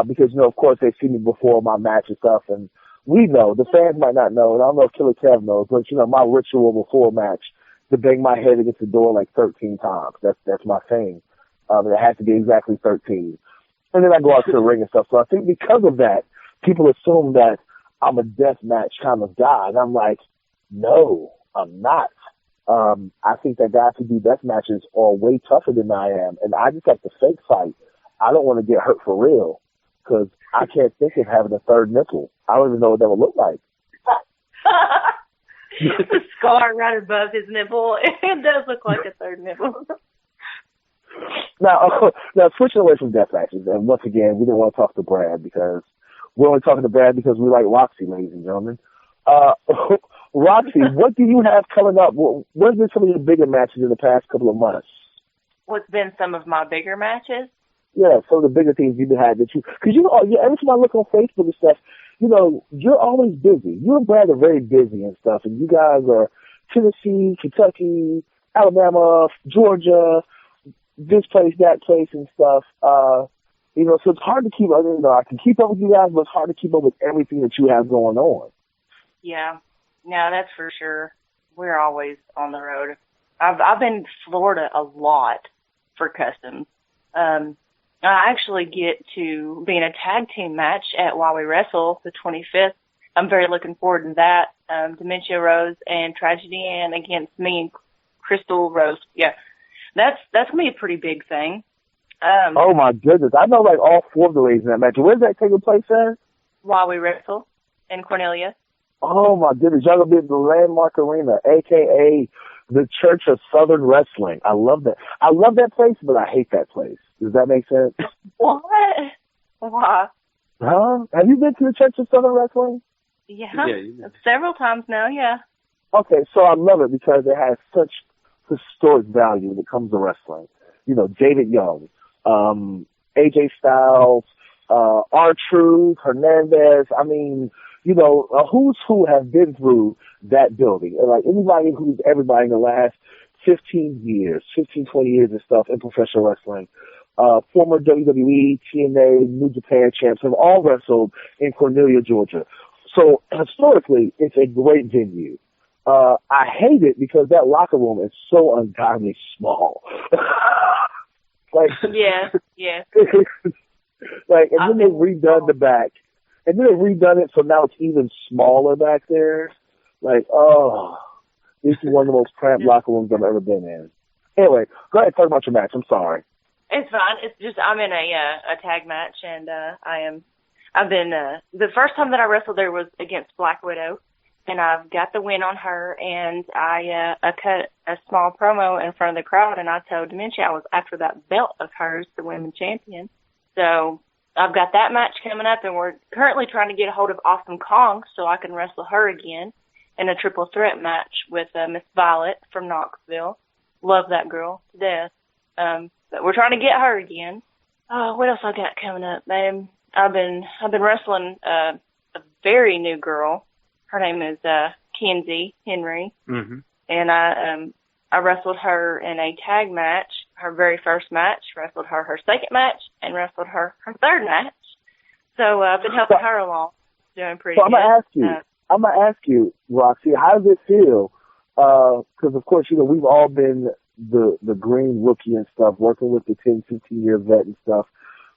Because, of course, they've seen me before my match and stuff, and we know, the fans might not know, and I don't know if Killer Kev knows, but, my ritual before a match to bang my head against the door like 13 times. That's my thing. It has to be exactly 13. And then I go out to the ring and stuff. So I think because of that, people assume that I'm a deathmatch kind of guy. And I'm like, no, I'm not. I think that guys who do death matches are way tougher than I am. And I just like to fake fight. I don't want to get hurt for real because I can't think of having a third nipple. I don't even know what that would look like. The scar right above his nipple. It does look like a third nipple. Now, switching away from death matches, and once again, we didn't want to talk to Brad because we're only talking to Brad because we like Roxy, ladies and gentlemen. Roxy, what do you have coming up? What's been some of your bigger matches in the past couple of months? What's been some of my bigger matches? Yeah, some of the bigger things you've had that because every time I look on Facebook and stuff, you're always busy. You and Brad are very busy and stuff, and you guys are Tennessee, Kentucky, Alabama, Georgia, this place, that place, and stuff. So it's hard to keep up. I can keep up with you guys, but it's hard to keep up with everything that you have going on. Yeah, no, that's for sure. We're always on the road. I've been in Florida a lot for customs. I actually get to be in a tag team match at While We Wrestle the 25th. I'm very looking forward to that. Dementia Rose and Tragedy Ann against me and Crystal Rose. Yeah, that's gonna be a pretty big thing. Oh my goodness, I know like all four of the ladies in that match. Where's that taking place at? While We Wrestle in Cornelia. Oh my goodness, y'all gonna be at the Landmark Arena, aka the Church of Southern Wrestling. I love that. I love that place, but I hate that place. Does that make sense? What? Why? Huh? Have you been to the Church of Southern Wrestling? Yeah, several times now, yeah. Okay, so I love it because it has such historic value when it comes to wrestling. David Young, AJ Styles, R-Truth, Hernandez. I mean, who's who have been through that building. Like anybody who's everybody in the last 15, 20 years and stuff in professional wrestling. Former WWE, TNA, New Japan champs have all wrestled in Cornelia, Georgia. So historically, it's a great venue. I hate it because that locker room is so ungodly small. Yeah. And then they redone the back. And then they redone it so now it's even smaller back there. This is one of the most cramped locker rooms I've ever been in. Anyway, go ahead and talk about your match. I'm sorry. It's fine. It's just I'm in a tag match, and I've been the first time that I wrestled there was against Black Widow, and I've got the win on her, and I cut a small promo in front of the crowd, and I told Dementia I was after that belt of hers, the women's champion. So I've got that match coming up, and we're currently trying to get a hold of Awesome Kong so I can wrestle her again in a triple threat match with Miss Violet from Knoxville. Love that girl to death. But we're trying to get her again. What else I got coming up? I've been wrestling a very new girl. Her name is Kenzie Henry, and I wrestled her in a tag match. Her very first match, wrestled her second match, and wrestled her third match. So I've been helping her along, doing pretty good. I'm gonna ask you, Roxy, how does it feel? Because of course, we've all been the green rookie and stuff, working with the 10, 15-year vet and stuff.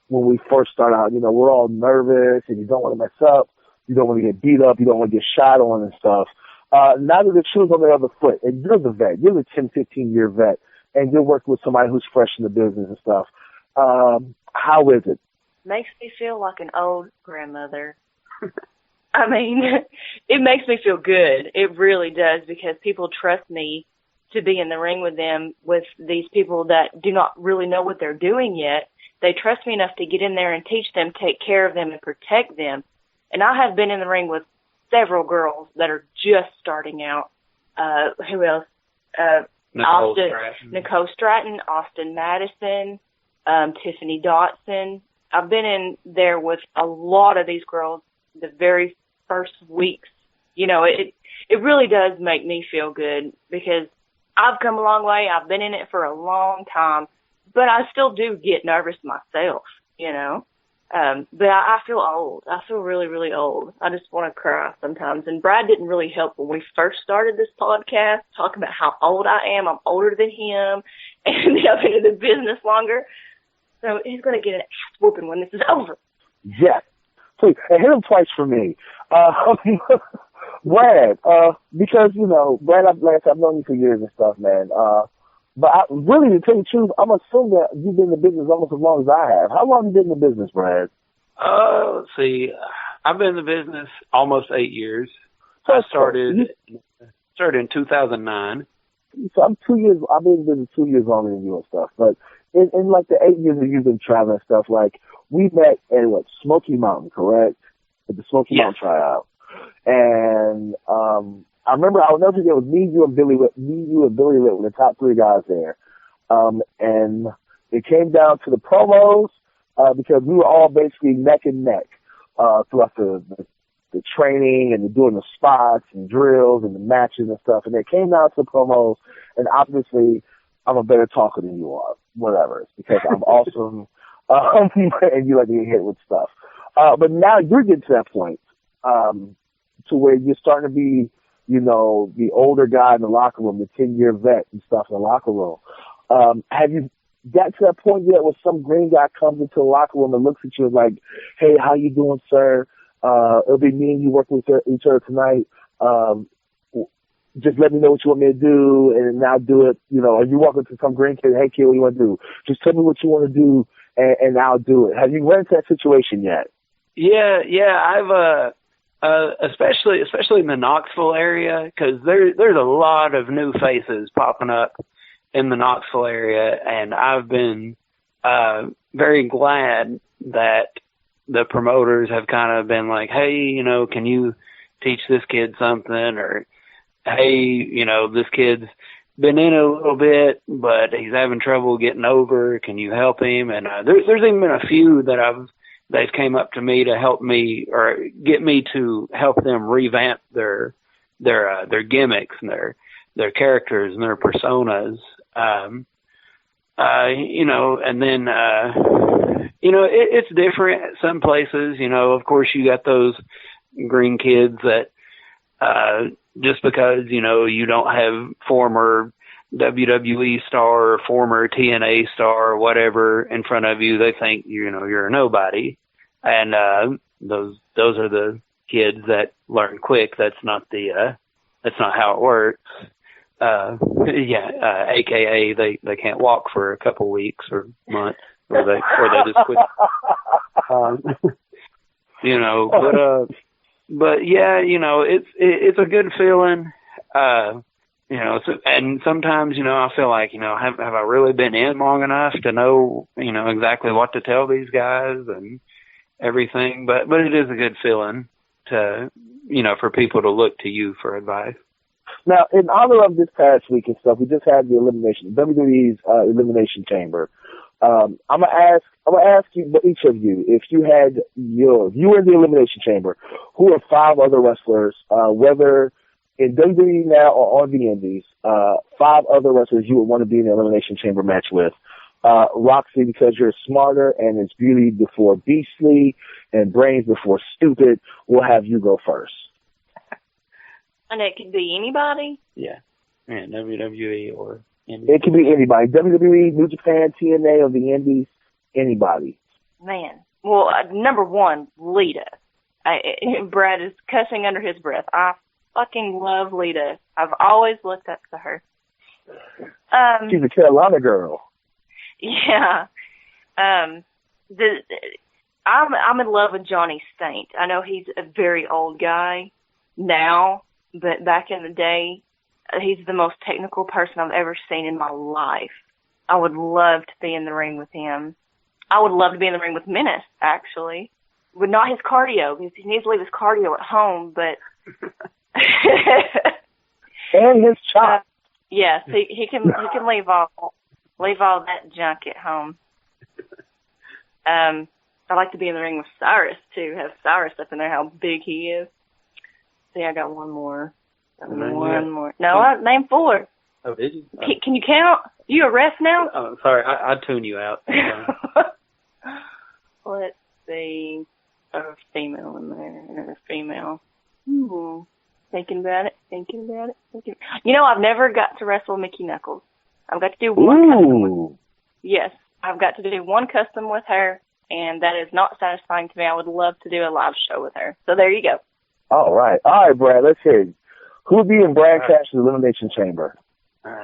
When we first start out, we're all nervous and you don't want to mess up. You don't want to get beat up. You don't want to get shot on and stuff. Now that the shoe's on the other foot, and you're the vet, you're the 10, 15-year vet, and you're working with somebody who's fresh in the business and stuff. How is it? Makes me feel like an old grandmother. I mean, it makes me feel good. It really does, because people trust me to be in the ring with them, with these people that do not really know what they're doing yet. They trust me enough to get in there and teach them, take care of them, and protect them. And I have been in the ring with several girls that are just starting out. Who else? Nicole Stratton, Austin Madison, Tiffany Dotson. I've been in there with a lot of these girls the very first weeks. It really does make me feel good, because I've come a long way. I've been in it for a long time, but I still do get nervous myself, But I feel old. I feel really, really old. I just want to cry sometimes. And Brad didn't really help when we first started this podcast, talking about how old I am. I'm older than him, and I've been in the business longer. So So he's going to get an ass whooping when this is over. Yeah. Please, and hit him twice for me. Brad, because, you know, Brad, I've known you for years and stuff, man. But really, to tell you the truth, I'm assuming that you've been in the business almost as long as I have. How long have you been in the business, Brad? Let's see. I've been in the business almost 8 years. So I started in 2009. So I'm 2 years. I've been in business 2 years longer than you and stuff. But in like the 8 years that you've been traveling and stuff, like we met at Smoky Mountain, correct? At the Smoky Mountain tryout. And I remember, I'll never forget, it was me, you, and Billy Whit were the top three guys there. And it came down to the promos, because we were all basically neck and neck, throughout the training and doing the spots and drills and the matches and stuff. And it came down to the promos, and obviously I'm a better talker than you are. Whatever. It's because I'm awesome, and you like to get hit with stuff. But now you're getting to that point, to where you're starting to be, you know, the older guy in the locker room, the 10-year vet and stuff in the locker room. Have you got to that point yet where some green guy comes into the locker room and looks at you and like, hey, how you doing, sir? It'll be me and you working with each other tonight. Just let me know what you want me to do, and I'll do it. You know, or you walk up to some green kid, hey, kid, what do you want to do? Just tell me what you want to do, and I'll do it. Have you run into that situation yet? Yeah, I've especially in the Knoxville area, because there's a lot of new faces popping up in the Knoxville area, and I've been very glad that the promoters have kind of been like, hey, you know, can you teach this kid something? Or, hey, you know, this kid's been in a little bit, but he's having trouble getting over. Can you help him? And there's even been a few that they've came up to me to help me or get me to help them revamp their gimmicks and their characters and their personas. You know, and then, you know, it's different at some places. You know, of course you got those green kids that, just because, you know, you don't have former WWE star or former TNA star or whatever in front of you, they think, you know, you're a nobody. And those are the kids that learn quick. That's not how it works. AKA they can't walk for a couple weeks or months, or they just quit. You know, but yeah, you know, it's a good feeling. You know, and sometimes, you know, I feel like, you know, have I really been in long enough to know, you know, exactly what to tell these guys and everything? But it is a good feeling to, you know, for people to look to you for advice. Now, in honor of this past week and stuff, we just had the WWE's Elimination Chamber. I'm gonna ask you, each of you, if you were in the Elimination Chamber, who are 5 other wrestlers, whether in WWE now or on the Indies, 5 other wrestlers you would want to be in the Elimination Chamber match with. Roxy, because you're smarter and it's beauty before beastly and brains before stupid, we'll have you go first. And it can be anybody? Yeah, WWE or Indies. It can be anybody. WWE, New Japan, TNA, or the Indies, anybody. Man. Well, number 1, Lita. Brad is cussing under his breath. I fucking love Lita. I've always looked up to her. She's a Carolina girl. Yeah. I'm in love with Johnny Saint. I know he's a very old guy now, but back in the day, he's the most technical person I've ever seen in my life. I would love to be in the ring with him. I would love to be in the ring with Menace, actually. But not his cardio, because he needs to leave his cardio at home, but... and his chop. Yes, he can leave all that junk at home. I'd like to be in the ring with Cyrus, too. Have Cyrus up in there, how big he is. See, I got one more. One more. No, I named 4. Oh, did you? Can you count? You a ref now? Oh, sorry. I'd tune you out. Let's see. A female in there. A female. Thinking about it. You know, I've never got to wrestle Mickey Knuckles. I've got to do one custom one. Yes. I've got to do one custom with her, and that is not satisfying to me. I would love to do a live show with her. So there you go. All right, Brad. Let's hear it. Who would be in Brad Cash's Elimination Chamber?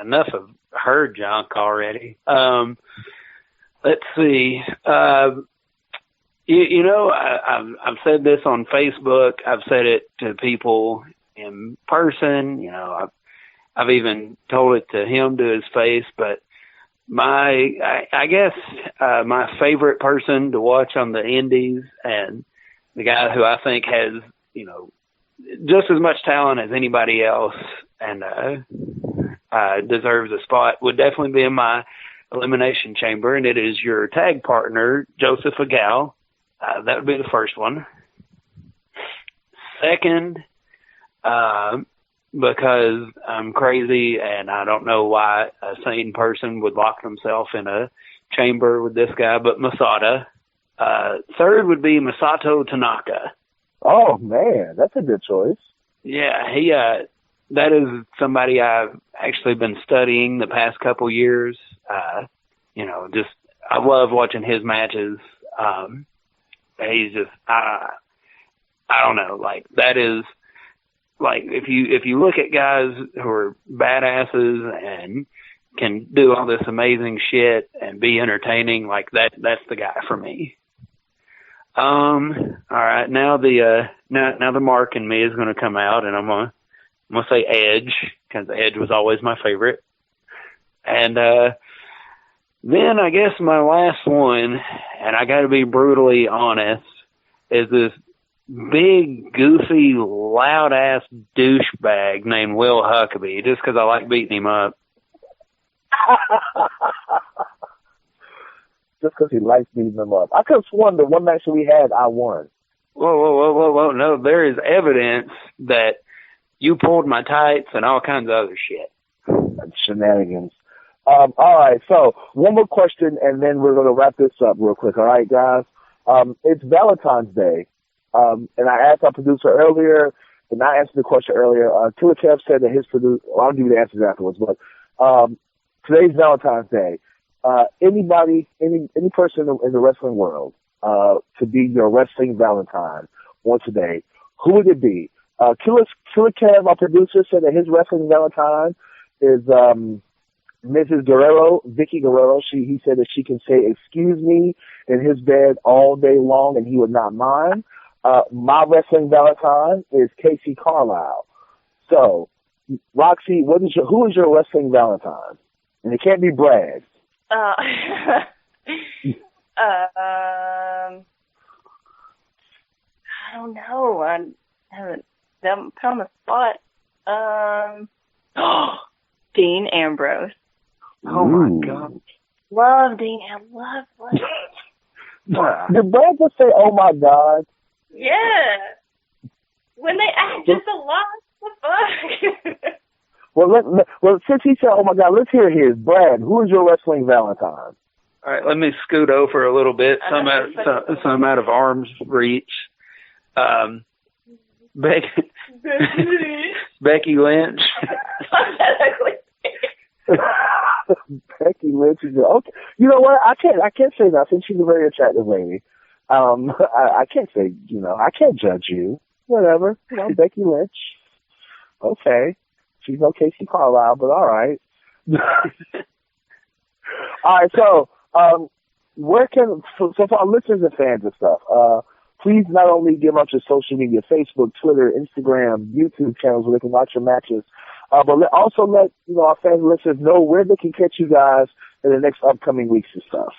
Enough of her junk already. Let's see. I've said this on Facebook. I've said it to people in person. I've even told it to him to his face. But I guess my favorite person to watch on the Indies, and the guy who I think has just as much talent as anybody else, and deserves a spot, would definitely be in my Elimination Chamber, and it is your tag partner, Joseph Agal. That would be the first one. Second, because I'm crazy and I don't know why a sane person would lock themselves in a chamber with this guy, but Masada. Third would be Masato Tanaka. Oh, man, that's a good choice. Yeah, that is somebody I've actually been studying the past couple years. I love watching his matches. He's just, I don't know, like, that is, like, if you look at guys who are badasses and can do all this amazing shit and be entertaining, like, that's the guy for me. All right, now the mark in me is going to come out, and I'm gonna say Edge, because Edge was always my favorite. And then I guess my last one, and I got to be brutally honest, is this big, goofy, loud-ass douchebag named Will Huckabee, just because I like beating him up. Just because he likes beating them up. I could have sworn the one match that we had, I won. Whoa. No, there is evidence that you pulled my tights and all kinds of other shit. Shenanigans. All right, so one more question, and then we're going to wrap this up real quick. All right, guys? It's Valentine's Day, and I asked our producer earlier, and I answered the question earlier. Killer Kev said that his producer, well, I'll give you the answers afterwards, but today's Valentine's Day. Anybody, any person in the wrestling world, to be your wrestling Valentine once a day, who would it be? Killer Kev, our producer, said that his wrestling Valentine is Mrs. Guerrero, Vickie Guerrero. He said that she can say "excuse me" in his bed all day long, and he would not mind. My wrestling Valentine is Casey Carlisle. So, Roxy, who is your wrestling Valentine? And it can't be Brad. I don't know. I haven't put on the spot. Dean Ambrose. Oh my God. Love Dean. I love. Did Brad just say, "Oh my God"? Yeah. When they act just a lot, what the fuck? Well, since he said, "Oh my God," let's hear his. Brad, who is your wrestling Valentine? All right, let me scoot over a little bit, some out of arm's reach. Becky Lynch. Becky Lynch is okay. You know what? I can't say that. I think she's a very attractive lady. I can't say, I can't judge you. Whatever. Becky Lynch. Okay. She's no Casey Carlisle, but all right. All right, so so for our listeners and fans and stuff, please not only give up your social media, Facebook, Twitter, Instagram, YouTube channels where they can watch your matches, but also let our fans and listeners know where they can catch you guys in the next upcoming weeks and stuff.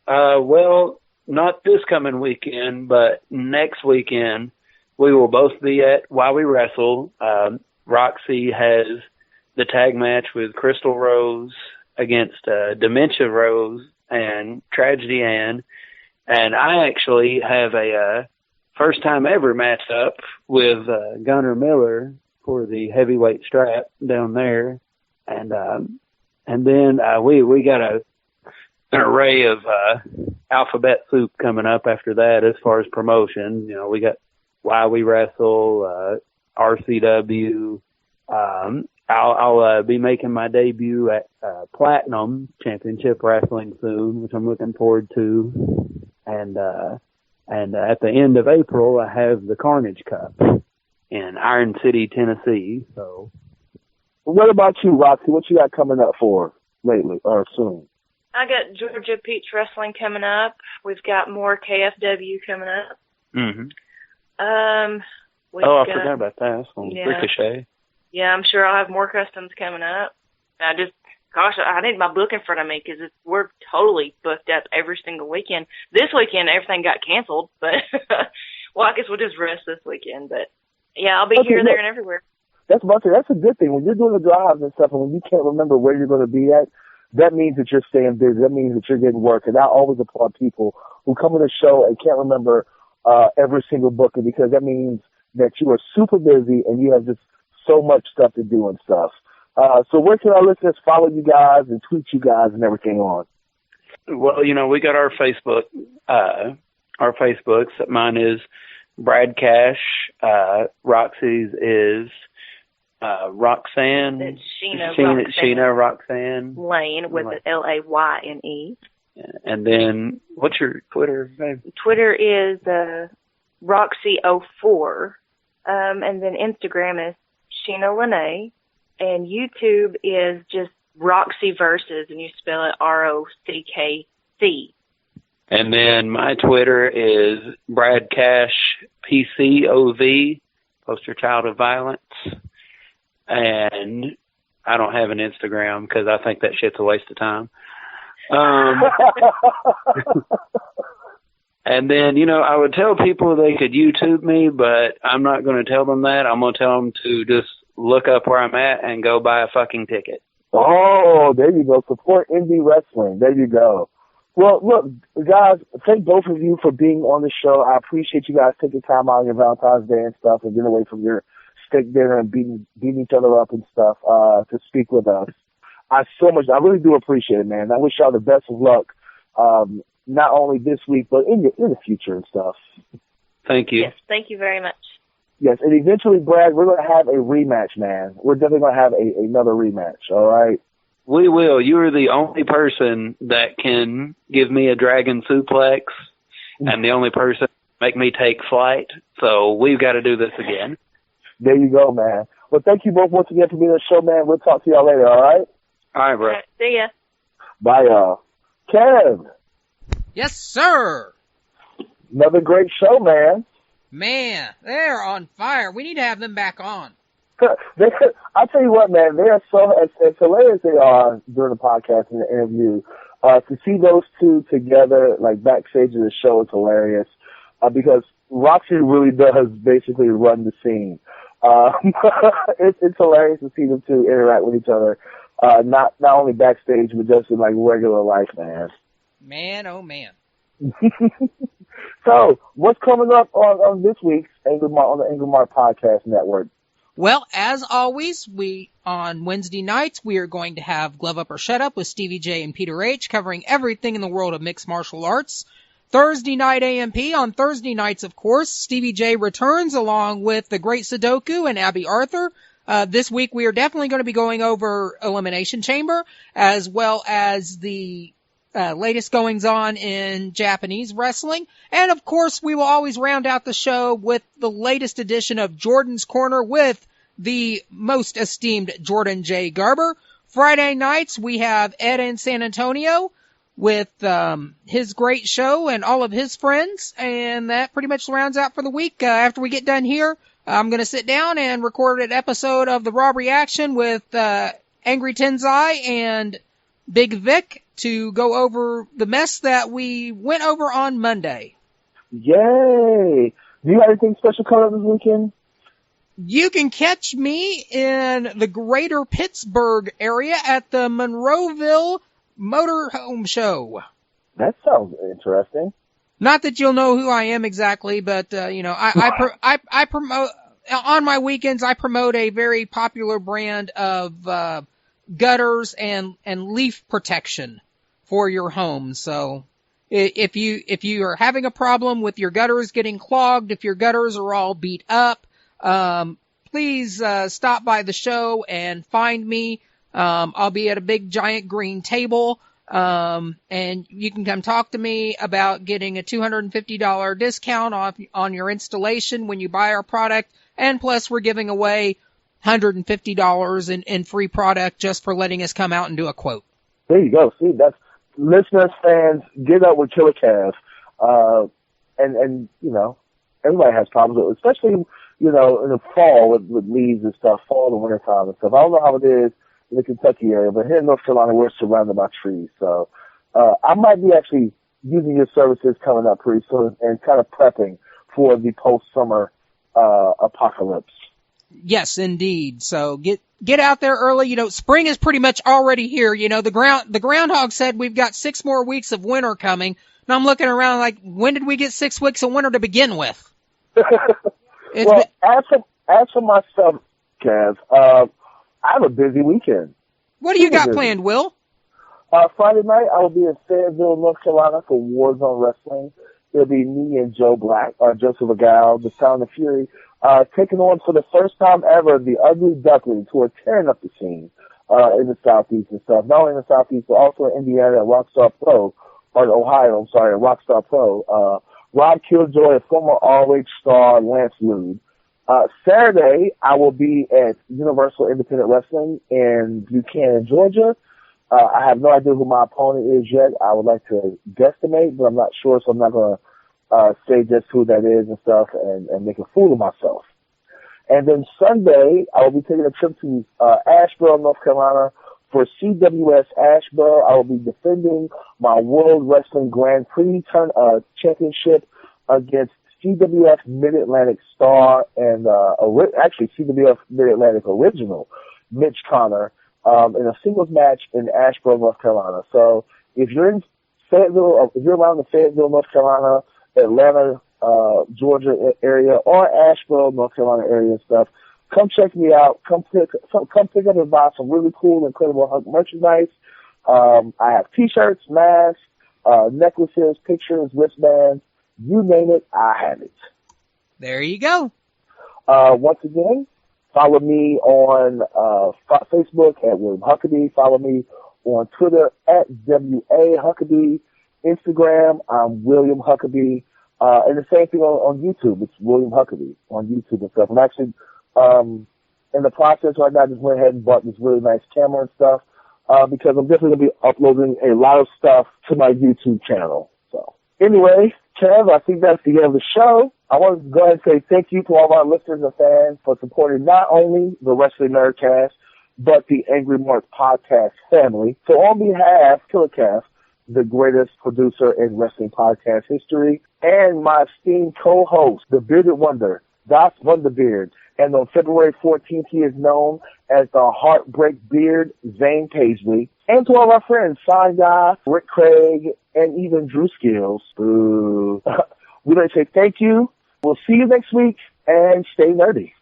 Well, not this coming weekend, but next weekend we will both be at While We Wrestle. Roxy has the tag match with Crystal Rose against Dementia Rose and Tragedy Ann. And I actually have a first time ever match up with Gunnar Miller for the heavyweight strap down there. And then we got an array of alphabet soup coming up after that as far as promotion. We got Why We Wrestle, RCW, I'll be making my debut at Platinum Championship Wrestling soon, which I'm looking forward to. And at the end of April, I have the Carnage Cup in Iron City, Tennessee. So, what about you, Roxy? What you got coming up for lately or soon? I got Georgia Peach Wrestling coming up. We've got more KFW coming up. Mm-hmm. I forgot about that. Ricochet. Yeah, I'm sure I'll have more customs coming up. I need my book in front of me because we're totally booked up every single weekend. This weekend, everything got canceled, but well, I guess we'll just rest this weekend. But yeah, I'll be here, there, and everywhere. That's a good thing. When you're doing the drives and stuff, and when you can't remember where you're going to be at, that means that you're staying busy. That means that you're getting work. And I always applaud people who come to the show and can't remember every single booking, because that means that you are super busy and you have just so much stuff to do and stuff. So where can our listeners follow you guys and tweet you guys and everything on? Well, we got our Facebook, Facebooks. Mine is Brad Cash. Roxy's is Roxanne. Sheena Roxanne Lane with an Layne. And then, what's your Twitter name? Twitter is Roxy04. And then Instagram is Sheena Lene. And YouTube is just Roxy Versus, and you spell it ROCKC. And then my Twitter is Brad Cash PCOV, Poster Child of Violence. And I don't have an Instagram because I think that shit's a waste of time. And then, I would tell people they could YouTube me, but I'm not going to tell them that. I'm going to tell them to just look up where I'm at and go buy a fucking ticket. Oh, there you go. Support indie wrestling. There you go. Well, look, guys, thank both of you for being on the show. I appreciate you guys taking time out on your Valentine's Day and stuff and getting away from your steak dinner and beating each other up and stuff to speak with us. I really do appreciate it, man. I wish y'all the best of luck, not only this week, but in the future and stuff. Thank you. Yes, thank you very much. Yes, and eventually, Brad, we're going to have a rematch, man. We're definitely going to have another rematch, all right? We will. You are the only person that can give me a dragon suplex and the only person make me take flight. So we've got to do this again. There you go, man. Well, thank you both once again for being on the show, man. We'll talk to y'all later, all right? All right, bro. All right, see ya. Bye, y'all. Kev. Yes, sir. Another great show, man. Man, they're on fire. We need to have them back on. I'll tell you what, man, they are so, as hilarious they are during the podcast and the interview, to see those two together, like backstage of the show, is hilarious, because Roxy really does basically run the scene. It's hilarious to see them two interact with each other, not only backstage, but just in like regular life, man. Man, oh man. So, what's coming up on this week's on the AngryMark Podcast Network? Well, as always, on Wednesday nights, we are going to have Glove Up or Shut Up with Stevie J and Peter H, covering everything in the world of mixed martial arts. Thursday night AMP. On Thursday nights, of course, Stevie J returns along with the Great Sudoku and Abby Arthur. This week, we are definitely going to be going over Elimination Chamber, as well as the latest goings-on in Japanese wrestling. And, of course, we will always round out the show with the latest edition of Jordan's Corner with the most esteemed Jordan J. Garber. Friday nights, we have Ed in San Antonio with his great show and all of his friends. And that pretty much rounds out for the week. After we get done here, I'm going to sit down and record an episode of the Raw Reaction with Angry Tenzai and Big Vic to go over the mess that we went over on Monday. Yay! Do you have anything special coming up this weekend? You can catch me in the greater Pittsburgh area at the Monroeville Motorhome Show. That sounds interesting. Not that you'll know who I am exactly, but, I promote, on my weekends, I promote a very popular brand of, gutters and leaf protection for your home. So if you are having a problem with your gutters getting clogged, if your gutters are all beat up, please stop by the show and find me. I'll be at a big giant green table. And you can come talk to me about getting a $250 discount off on your installation when you buy our product. And plus we're giving away $150 in free product just for letting us come out and do a quote. There you go. See, that's listeners, fans, get up with Killer Cav. And you know, everybody has problems with it, especially, you know, in the fall with leaves and stuff, fall and winter time and stuff. I don't know how it is in the Kentucky area, but here in North Carolina, we're surrounded by trees. So, I might be actually using your services coming up pretty soon and kind of prepping for the post-summer, apocalypse. Yes, indeed. So get out there early. You know, spring is pretty much already here. You know, the groundhog said we've got 6 more weeks of winter coming. And I'm looking around like, when did we get 6 weeks of winter to begin with? Well, as for myself, Kev, I have a busy weekend. What do you got planned, Will? Friday night, I will be in Fayetteville, North Carolina for Warzone Wrestling. It'll be me and Joe Black, Joseph Agal, the Sound of Fury, taking on for the first time ever the Ugly Ducklings, who are tearing up the scene in the Southeast and stuff. Not only in the Southeast, but also in Indiana at Rockstar Pro, or Ohio, I'm sorry, at Rockstar Pro. Rob Killjoy, a former ROH star, Lance Lude. Saturday, I will be at Universal Independent Wrestling in Buchanan, Georgia. I have no idea who my opponent is yet. I would like to guesstimate, but I'm not sure, so I'm not going to say just who that is and stuff and make a fool of myself. And then Sunday, I will be taking a trip to Asheboro, North Carolina for CWS Asheboro. I will be defending my World Wrestling Grand Prix championship against CWF Mid-Atlantic star and actually CWF Mid-Atlantic original Mitch Connor in a singles match in Asheboro, North Carolina. So if you're in Fayetteville, if you're around the Fayetteville, North Carolina, Atlanta, Georgia area, or Asheboro, North Carolina area and stuff, come check me out. Come pick up and buy some really cool, incredible Hunk merchandise. I have T-shirts, masks, necklaces, pictures, wristbands. You name it, I have it. There you go. Once again, follow me on Facebook at William Huckabee. Follow me on Twitter at WA Huckabee. Instagram, I'm William Huckabee. And the same thing on YouTube. It's William Huckabee on YouTube and stuff. I'm actually in the process right now. I just went ahead and bought this really nice camera and stuff because I'm definitely going to be uploading a lot of stuff to my YouTube channel. So anyway, Kev, I think that's the end of the show. I want to go ahead and say thank you to all of our listeners and fans for supporting not only the Wrestling Nerdcast, but the Angry Marks podcast family. So on behalf of Killer Cav, the greatest producer in wrestling podcast history, and my esteemed co-host, the bearded wonder, Das Wonderbeard, and on February 14th, he is known as the Heartbreak Beard, Zane Paisley. And to all our friends, Sign Guy, Rick Craig, and even Drew Skills. Boo. We'd like to say thank you. We'll see you next week, and stay nerdy.